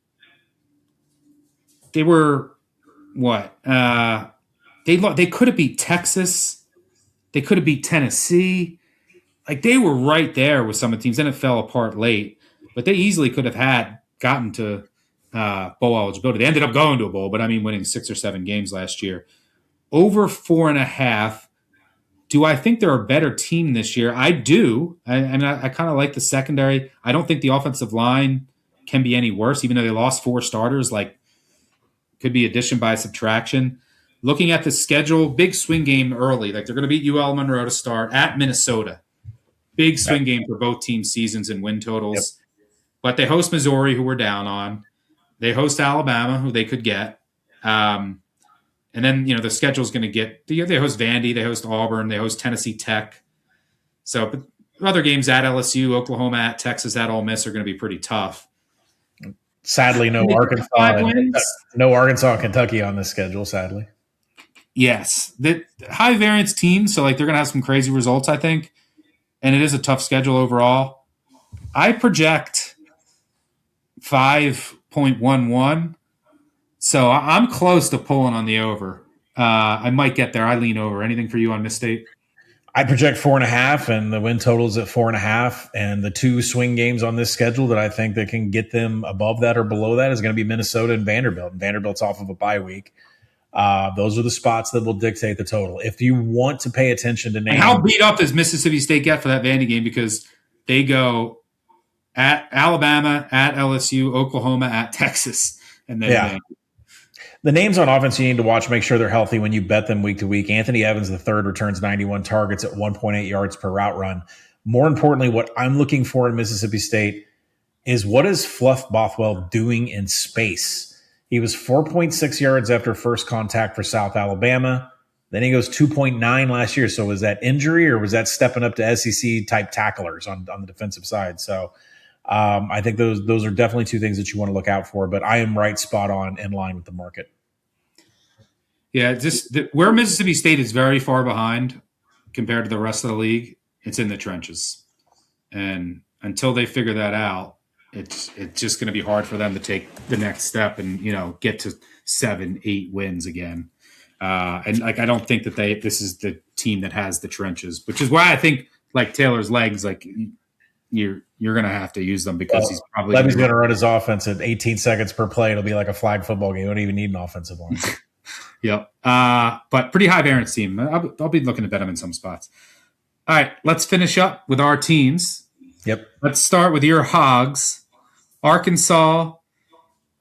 what? They could have beat Texas. They could have beat Tennessee. They were right there with some of the teams. Then it fell apart late. But they easily could have gotten to bowl eligibility. They ended up going to a bowl, but winning 6 or 7 games last year. Over 4.5 Do I think they're a better team this year? I do. I kind of like the secondary. I don't think the offensive line can be any worse, even though they lost 4 starters. Like, could be addition by subtraction. Looking at the schedule, big swing game early. Like, they're going to beat UL Monroe to start at Minnesota. Big swing game for both team seasons and win Yep. totals. But they host Missouri, who we're down on. They host Alabama, who they could get. And then, the schedule's going to get – they host Vandy, they host Auburn, they host Tennessee Tech. So, but other games at LSU, Oklahoma, at Texas, at Ole Miss are going to be pretty tough. Sadly, no Arkansas and Kentucky on this schedule, sadly. Yes. The high variance team, so like they're going to have some crazy results, I think. And it is a tough schedule overall. I project 5.11. So I'm close to pulling on the over. I might get there. I lean over. Anything for you on Miss State? I project 4.5, and the win total's at 4.5. And the 2 swing games on this schedule that I think that can get them above that or below that is going to be Minnesota and Vanderbilt. And Vanderbilt's off of a bye week. Those are the spots that will dictate the total. If you want to pay attention to names, how beat up does Mississippi State get for that Vandy game? Because they go at Alabama, at LSU, Oklahoma, at Texas, and then the names on offense you need to watch, make sure they're healthy when you bet them week to week. Anthony Evans III returns 91 targets at 1.8 yards per route run. More importantly, what I'm looking for in Mississippi State is what is Fluff Bothwell doing in space? He was 4.6 yards after first contact for South Alabama. Then he goes 2.9 last year. So was that injury or was that stepping up to SEC type tacklers on the defensive side? So I think those are definitely 2 things that you want to look out for. But I am right spot on in line with the market. Yeah, where Mississippi State is very far behind compared to the rest of the league, it's in the trenches. And until they figure that out, it's just going to be hard for them to take the next step and, get to 7-8 wins again. And like, I don't think that this is the team that has the trenches, which is why I think like Taylor's legs, like you're going to have to use them because he's probably Levy's going to run his offense at 18 seconds per play. It'll be like a flag football game. You don't even need an offensive line. Yep. But pretty high variance team. I'll be looking to bet them in some spots. All right, let's finish up with our teams. Yep. Let's start with your Hogs. Arkansas,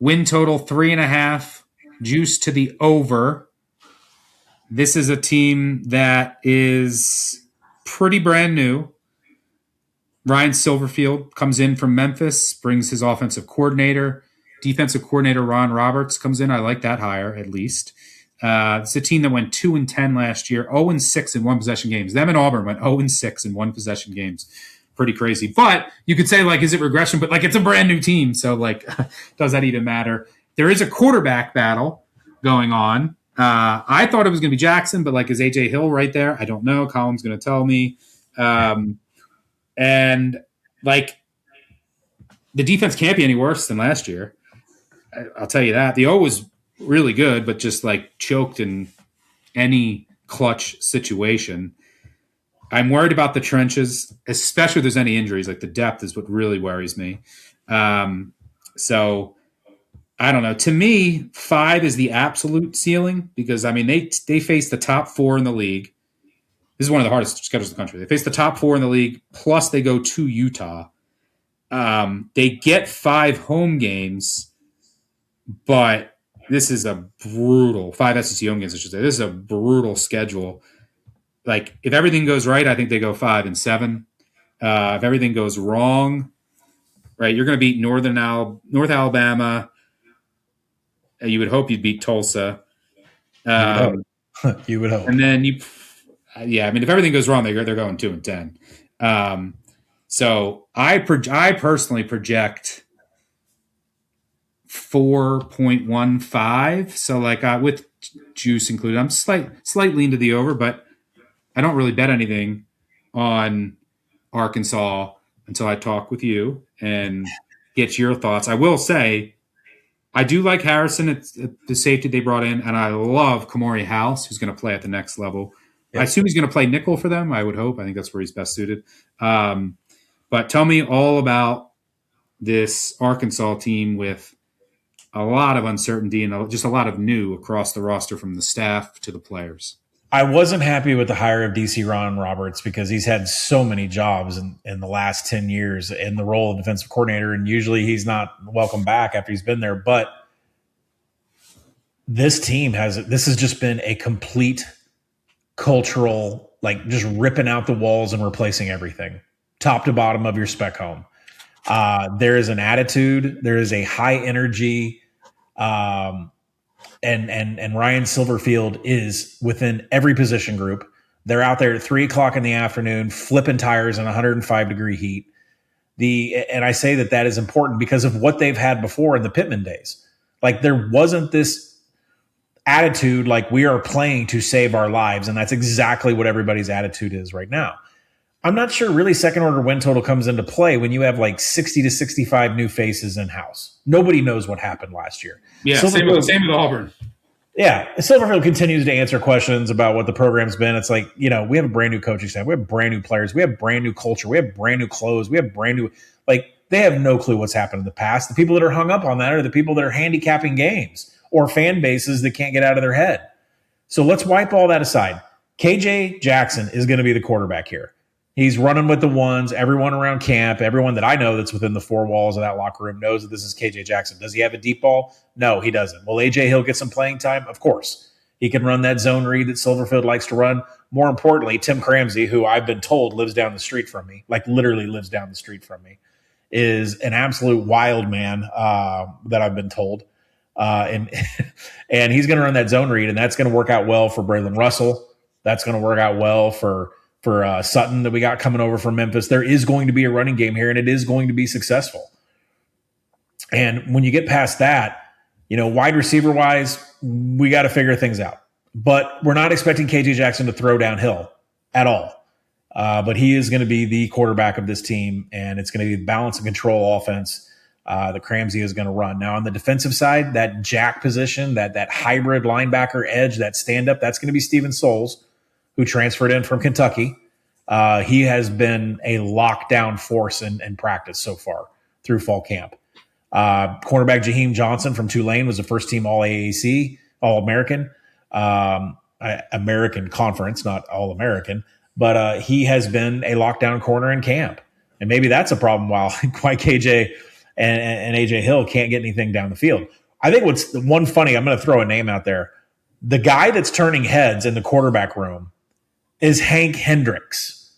win total 3.5, juice to the over. This is a team that is pretty brand new. Ryan Silverfield comes in from Memphis, brings his offensive coordinator. Defensive coordinator Ron Roberts comes in. I like that hire, at least. It's a team that went 2-10 last year, 0-6 in one possession games. Them and Auburn went 0-6 in one possession games. Pretty crazy. But you could say, like, is it regression? But, like, it's a brand new team. So, like, does that even matter? There is a quarterback battle going on. I thought it was going to be Jackson, but, like, is A.J. Hill right there? I don't know. Colin's going to tell me. And, like, the defense can't be any worse than last year. I'll tell you that. The O was really good, but just, like, choked in any clutch situation. I'm worried about the trenches, especially if there's any injuries. Like, the depth is what really worries me. So, I don't know. To me, 5 is the absolute ceiling because, I mean, they face the top 4 in the league. This is one of the hardest schedules in the country. They face the top 4 in the league, plus they go to Utah. They get 5 home games, but this is a brutal – 5 SEC home games, I should say. This is a brutal schedule. Like, if everything goes right, I think they go 5-7. If everything goes wrong, right, you're going to beat North Alabama. You would hope you'd beat Tulsa. You would hope. And then I mean, if everything goes wrong, they're going 2-10. So I personally project 4.15. So like with juice included, I'm slightly into the over, but I don't really bet anything on Arkansas until I talk with you and get your thoughts. I will say I do like Harrison at the safety they brought in, and I love Kamari House, who's going to play at the next level. Yep. I assume he's going to play nickel for them, I would hope. I think that's where he's best suited. But tell me all about this Arkansas team with a lot of uncertainty and just a lot of new across the roster from the staff to the players. I wasn't happy with the hire of DC Ron Roberts because he's had so many jobs in the last 10 years in the role of defensive coordinator, and usually he's not welcome back after he's been there. But this has just been a complete cultural, like just ripping out the walls and replacing everything, top to bottom of your spec home. There is an attitude, there is a high energy, and Ryan Silverfield is within every position group. They're out there at 3:00 in the afternoon, flipping tires in 105-degree heat. And I say that is important because of what they've had before in the Pittman days. Like there wasn't this attitude like we are playing to save our lives, and that's exactly what everybody's attitude is right now. I'm not sure really second order win total comes into play when you have like 60 to 65 new faces in house. Nobody knows what happened last year. Yeah, same with Auburn. Yeah, Silverfield continues to answer questions about what the program's been. It's like, we have a brand new coaching staff. We have brand new players. We have brand new culture. We have brand new clothes. We have brand new, they have no clue what's happened in the past. The people that are hung up on that are the people that are handicapping games or fan bases that can't get out of their head. So let's wipe all that aside. KJ Jackson is going to be the quarterback here. He's running with the ones. Everyone around camp, everyone that I know that's within the four walls of that locker room knows that this is KJ Jackson. Does he have a deep ball? No, he doesn't. Will AJ Hill get some playing time? Of course. He can run that zone read that Silverfield likes to run. More importantly, Tim Cramsey, who I've been told lives down the street from me, like literally lives down the street from me, is an absolute wild man that I've been told. And he's going to run that zone read, and that's going to work out well for Braylon Russell. That's going to work out well for Sutton that we got coming over from Memphis. There is going to be a running game here, and it is going to be successful. And when you get past that, wide receiver wise, we got to figure things out. But we're not expecting KJ Jackson to throw downhill at all. But he is going to be the quarterback of this team, and it's going to be the balance and control offense that Cramsey is going to run. Now, on the defensive side, that jack position, that hybrid linebacker edge, that stand-up, that's going to be Steven Souls, who transferred in from Kentucky. He has been a lockdown force in practice so far through fall camp. Cornerback Jaheim Johnson from Tulane was a first-team All-AAC, All-American, American Conference, not All-American, but he has been a lockdown corner in camp. And maybe that's a problem why KJ and AJ Hill can't get anything down the field. I think what's one funny, I'm going to throw a name out there. The guy that's turning heads in the quarterback room is Hank Hendricks.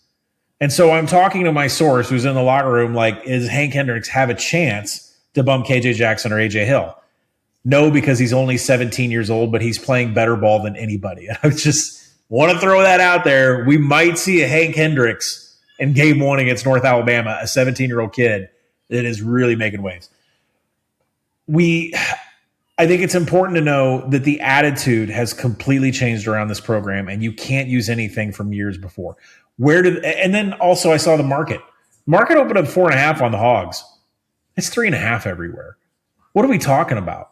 And so I'm talking to my source who's in the locker room, like, is Hank Hendricks have a chance to bump KJ Jackson or AJ Hill? No, because he's only 17 years old, but he's playing better ball than anybody. I just want to throw that out there. We might see a Hank Hendricks in game one against North Alabama, a 17-year-old kid that is really making waves. I think it's important to know that the attitude has completely changed around this program, and you can't use anything from years before. And then also I saw the market. Market opened up 4.5 on the Hogs. It's 3.5 everywhere. What are we talking about?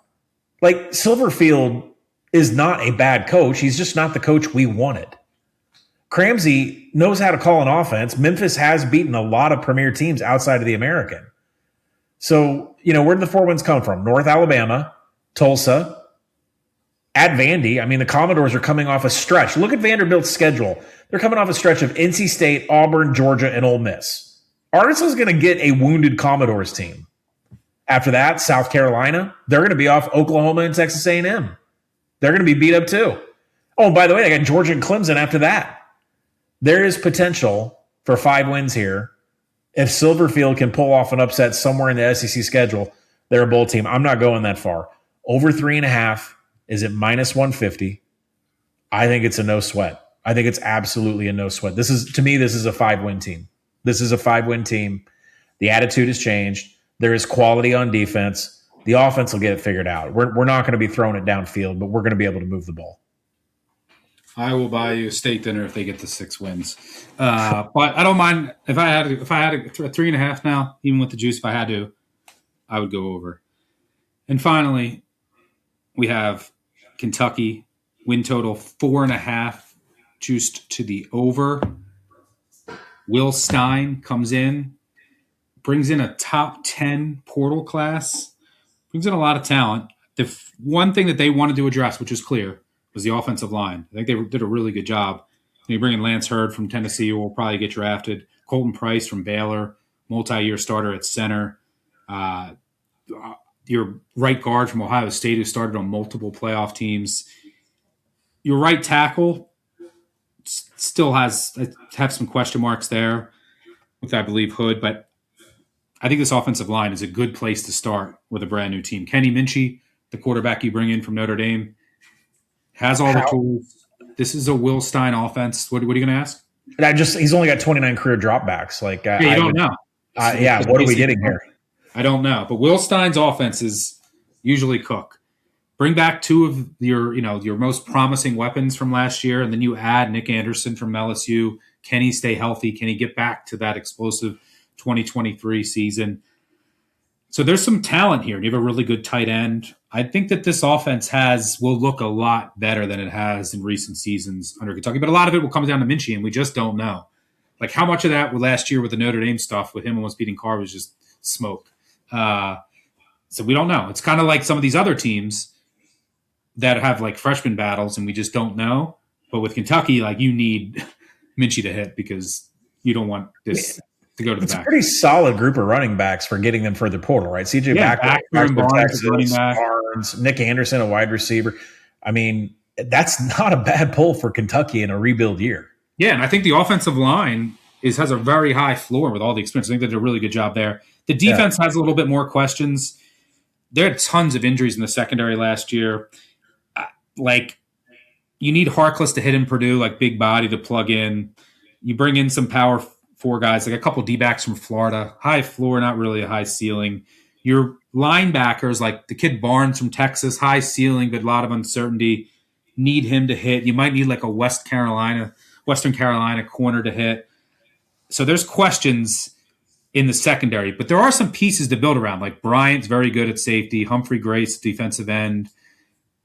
Like, Silverfield is not a bad coach. He's just not the coach we wanted. Cramsey knows how to call an offense. Memphis has beaten a lot of premier teams outside of the American. So, where did the 4 wins come from? North Alabama, Tulsa, at Vandy. I mean, the Commodores are coming off a stretch. Look at Vanderbilt's schedule. They're coming off a stretch of NC State, Auburn, Georgia, and Ole Miss. Arkansas is going to get a wounded Commodores team. After that, South Carolina, they're going to be off Oklahoma and Texas A&M. They're going to be beat up too. Oh, and by the way, I got Georgia and Clemson after that. There is potential for 5 wins here. If Silverfield can pull off an upset somewhere in the SEC schedule, they're a bowl team. I'm not going that far. Over 3.5 is at -150. I think it's a no sweat. I think it's absolutely a no sweat. This is a 5-win team. This is a 5-win team. The attitude has changed. There is quality on defense. The offense will get it figured out. We're not going to be throwing it downfield, but we're going to be able to move the ball. I will buy you a steak dinner if they get to 6 wins. But I don't mind if I had a 3.5 now, even with the juice. If I had to, I would go over. And finally, we have Kentucky win total 4.5, juiced to the over. Will Stein comes in, brings in a top 10 portal class, brings in a lot of talent. The one thing that they wanted to address, which is clear, was the offensive line. I think they did a really good job. You bring in Lance Hurd from Tennessee, who will probably get drafted. Colton Price from Baylor, multi-year starter at center. Uh, your right guard from Ohio State, who started on multiple playoff teams. Your right tackle still have some question marks there with, I believe, Hood, but I think this offensive line is a good place to start with a brand new team. Kenny Minchey, the quarterback you bring in from Notre Dame, has all the tools. This is a Will Stein offense. What are you going to ask? He's only got 29 career dropbacks. Like, you don't know. What are we getting here? I don't know. But Will Stein's offenses usually cook. Bring back two of your most promising weapons from last year, and then you add Nick Anderson from LSU. Can he stay healthy? Can he get back to that explosive 2023 season? So there's some talent here. You have a really good tight end. I think that this offense will look a lot better than it has in recent seasons under Kentucky. But a lot of it will come down to Minchey, and we just don't know. Like how much of that last year with the Notre Dame stuff with him almost beating Carr was just smoke. So we don't know. It's kind of like some of these other teams that have like freshman battles, and we just don't know. But with Kentucky, like you need Minchey to hit because you don't want this to go to the back. It's a pretty solid group of running backs for getting them further portal, right? CJ Backman, Texas, Barnes, Nick Anderson, a wide receiver. I mean, that's not a bad pull for Kentucky in a rebuild year. Yeah, and I think the offensive line has a very high floor with all the experience. I think they did a really good job there. The defense has a little bit more questions. There had tons of injuries in the secondary last year. Like, you need Harkless to hit in Purdue, like big body to plug in. You bring in some power four guys, like a couple D-backs from Florida. High floor, not really a high ceiling. Your linebackers, like the kid Barnes from Texas, high ceiling, but a lot of uncertainty. Need him to hit. You might need like a Western Carolina corner to hit. So there's questions in the secondary, but there are some pieces to build around. Like Bryant's very good at safety. Humphrey Grace, defensive end.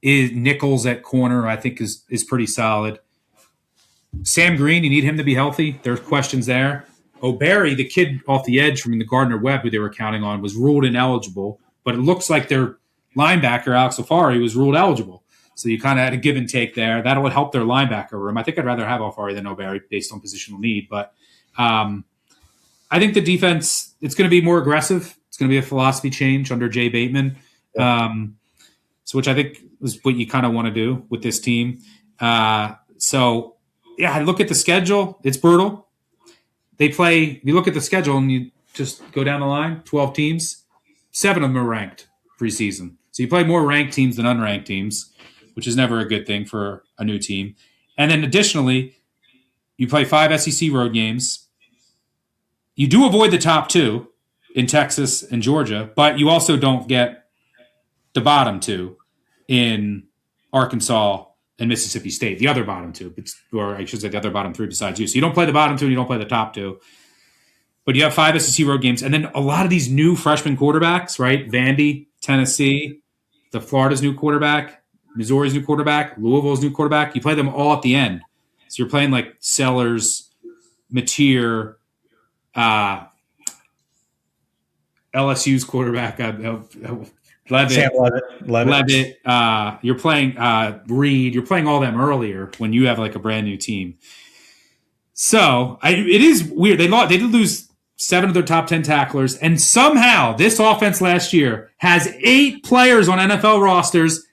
Nichols at corner, I think, is pretty solid. Sam Green, you need him to be healthy. There's questions there. O'Barry, the kid off the edge from the Gardner-Webb who they were counting on, was ruled ineligible, but it looks like their linebacker, Alex Alfari, was ruled eligible. So you kind of had a give and take there. That'll help their linebacker room. I think I'd rather have Alfari than O'Barry based on positional need, but I think the defense, it's going to be more aggressive. It's going to be a philosophy change under Jay Bateman. So which I think is what you kind of want to do with this team. I look at the schedule. It's brutal. If you look at the schedule and you just go down the line, 12 teams, 7 of them are ranked preseason. So you play more ranked teams than unranked teams, which is never a good thing for a new team. And then additionally, you play 5 SEC road games. You do avoid the top 2 in Texas and Georgia, but you also don't get the bottom 2 in Arkansas and Mississippi State, the other bottom 2, or I should say the other bottom 3 besides you. So you don't play the bottom 2 and you don't play the top 2. But you have 5 SEC road games. And then a lot of these new freshman quarterbacks, right? Vandy, Tennessee, Florida's new quarterback, Missouri's new quarterback, Louisville's new quarterback. You play them all at the end. So you're playing like Sellers, Mateer, LSU's quarterback, Levitt. You're playing Reed. You're playing all them earlier when you have like a brand new team. So it is weird. They did lose 7 of their top 10 tacklers, and somehow this offense last year has 8 players on NFL rosters,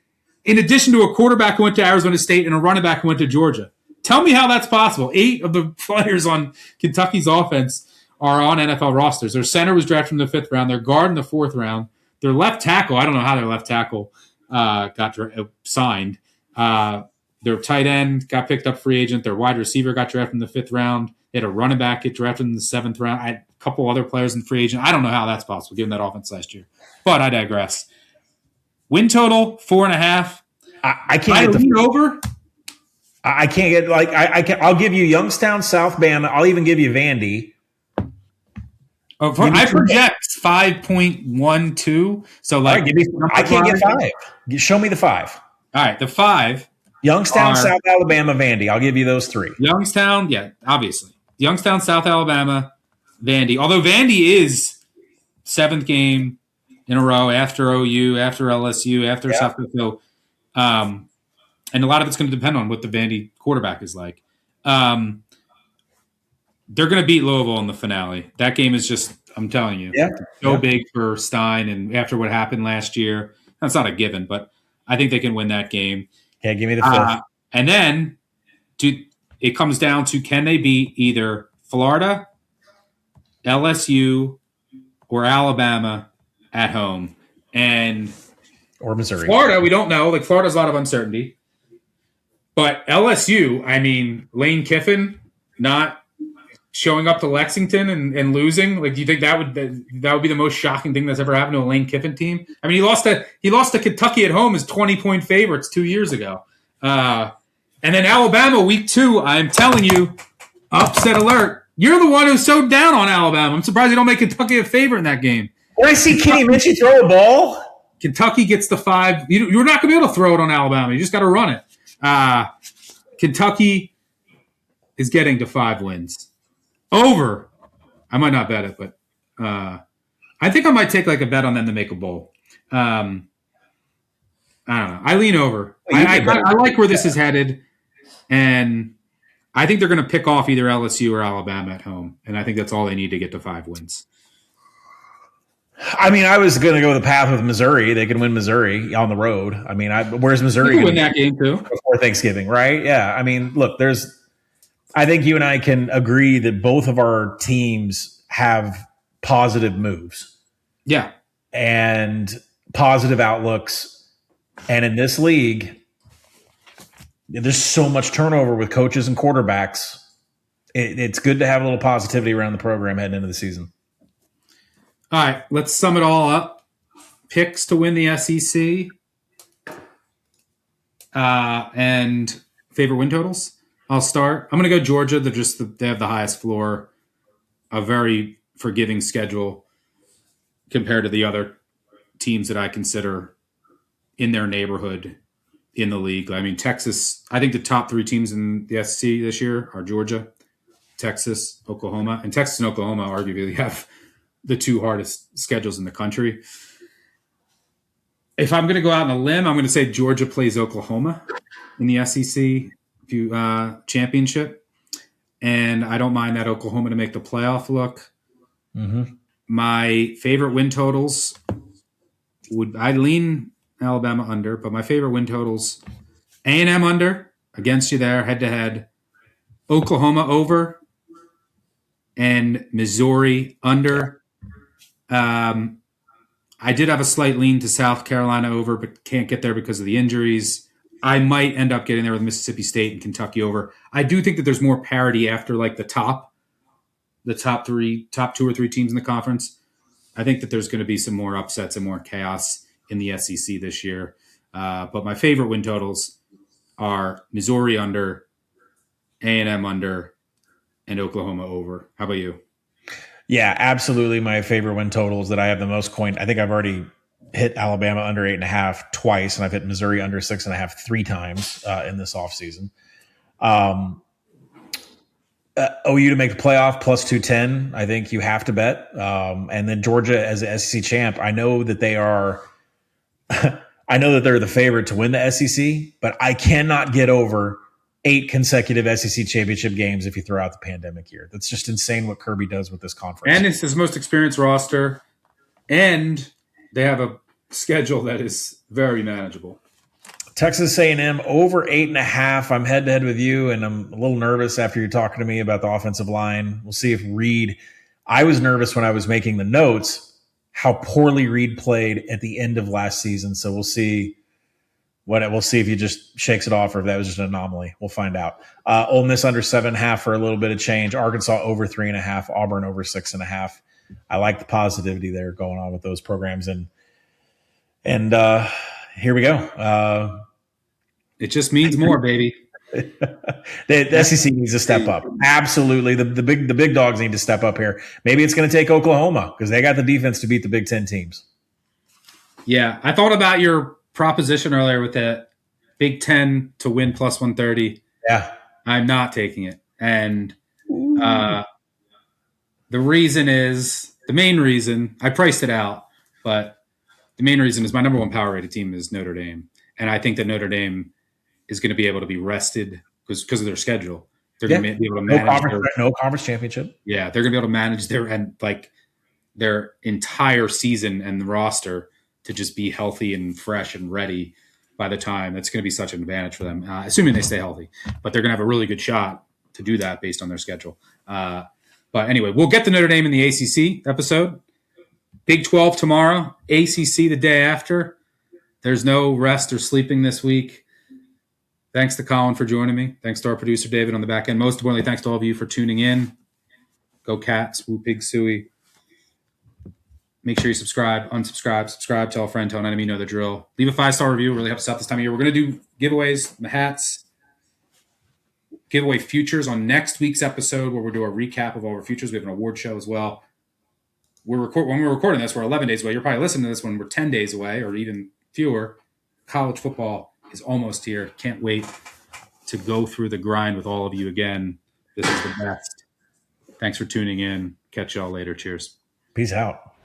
in addition to a quarterback who went to Arizona State and a running back who went to Georgia. Tell me how that's possible. 8 of the players on Kentucky's offense are on NFL rosters. Their center was drafted in the 5th round. Their guard in the 4th round. Their left tackle, I don't know how their left tackle got signed. Their tight end got picked up free agent. Their wide receiver got drafted in the 5th round. They had a running back get drafted in the 7th round. I had a couple other players in free agent. I don't know how that's possible, given that offense last year. But I digress. Win total, 4.5. I can't get the over. I can't get I'll give you Youngstown, South Bama. I'll even give you Vandy. I project 5.12. So like, right, I can't get 5. Show me the 5. All right, the 5. Youngstown, South Alabama, Vandy. I'll give you those 3. Youngstown, yeah, obviously. Youngstown, South Alabama, Vandy. Although Vandy is 7th game in a row after OU, after LSU, after South Carolina. and a lot of it's going to depend on what the Vandy quarterback is like. They're going to beat Louisville in the finale. That game is just, I'm telling you, Yeah. so Yeah. big for Stein. And after what happened last year, that's not a given, but I think they can win that game. Yeah, give me the fifth. And then it comes down to, can they beat either Florida, LSU, or Alabama at home? And Or Missouri. Florida, we don't know. Like, Florida's a lot of uncertainty. But LSU, I mean, Lane Kiffin not showing up to Lexington and losing. Like, do you think that would be the most shocking thing that's ever happened to a Lane Kiffin team? I mean, he lost to Kentucky at home as 20-point favorites 2 years ago. And then Alabama, week 2, I'm telling you, upset alert. You're the one who's so down on Alabama. I'm surprised you don't make Kentucky a favorite in that game. When I see Kenny Minchie throw a ball, Kentucky gets the 5. You're not going to be able to throw it on Alabama. You just got to run it. Kentucky is getting to 5 wins. Over. I might not bet it, but I think I might take like a bet on them to make a bowl. I don't know. I lean over. I like where this is headed, and I think they're going to pick off either LSU or Alabama at home, and I think that's all they need to get to 5 wins. I mean, I was going to go the path with Missouri. They can win Missouri on the road. I mean, where's Missouri going to win that game too before Thanksgiving, right? Yeah. I mean, look, I think you and I can agree that both of our teams have positive moves. Yeah. And positive outlooks. And in this league, there's so much turnover with coaches and quarterbacks. It's good to have a little positivity around the program heading into the season. All right, let's sum it all up. Picks to win the SEC and favorite win totals. I'll start. I'm going to go Georgia. They have the highest floor, a very forgiving schedule compared to the other teams that I consider in their neighborhood in the league. I mean, Texas, I think the top 3 teams in the SEC this year are Georgia, Texas, Oklahoma. And Texas and Oklahoma arguably have the 2 hardest schedules in the country. If I'm going to go out on a limb, I'm going to say Georgia plays Oklahoma in the SEC championship. And I don't mind that Oklahoma to make the playoff look. Mm-hmm. My favorite win totals I lean Alabama under, but my favorite win totals, A&M under, against you there, head-to-head, Oklahoma over, and Missouri under. I did have a slight lean to South Carolina over, but can't get there because of the injuries. I might end up getting there with Mississippi State and Kentucky over. I do think that there's more parity after like the top 2 or 3 teams in the conference. I think that there's going to be some more upsets and more chaos in the SEC this year. But my favorite win totals are Missouri under, A&M under, and Oklahoma over. How about you? Yeah, absolutely. My favorite win totals that I have the most coined. I think I've already hit Alabama under 8.5 twice, and I've hit Missouri under 6.5 3 times in this offseason. OU to make the playoff plus 210. I think you have to bet. And then Georgia as the SEC champ. I know that they are. I know that they're the favorite to win the SEC, but I cannot get over 8 consecutive SEC championship games if you throw out the pandemic year. That's just insane what Kirby does with this conference. And it's his most experienced roster, and they have a schedule that is very manageable. Texas A&M over 8.5. I'm head to head with you, and I'm a little nervous after you're talking to me about the offensive line. We'll see if Reed. I was nervous when I was making the notes how poorly Reed played at the end of last season. So we'll see we'll see if he just shakes it off or if that was just an anomaly. We'll find out. Ole Miss under 7.5 for a little bit of change. Arkansas over 3.5. Auburn over 6.5. I like the positivity there going on with those programs, and here we go. It just means more, baby. The SEC needs to step up. Absolutely. The big dogs need to step up here. Maybe it's going to take Oklahoma because they got the defense to beat the Big Ten teams. Yeah. I thought about your proposition earlier with the Big Ten to win plus 130. Yeah. I'm not taking it. And the main reason, I priced it out, but the main reason is my number 1 power rated team is Notre Dame. And I think that Notre Dame is going to be able to be rested because of their schedule. They're going to be able to manage no conference championship. Yeah, they're going to be able to manage their entire season and the roster to just be healthy and fresh and ready by the time. That's going to be such an advantage for them, assuming they stay healthy. But they're going to have a really good shot to do that based on their schedule. But anyway, we'll get to Notre Dame in the ACC episode. Big 12 tomorrow, ACC the day after. There's no rest or sleeping this week. Thanks to Colin for joining me. Thanks to our producer, David, on the back end. Most importantly, thanks to all of you for tuning in. Go Cats, woo pig suey. Make sure you subscribe, unsubscribe, subscribe, tell a friend, tell an enemy, know the drill. Leave a 5-star review. It really helps us out this time of year. We're going to do giveaways, the hats, giveaway futures on next week's episode where we'll do a recap of all our futures. We have an award show as well. When we're recording this, we're 11 days away. You're probably listening to this when we're 10 days away or even fewer. College football is almost here. Can't wait to go through the grind with all of you again. This is the best. Thanks for tuning in. Catch y'all later. Cheers. Peace out.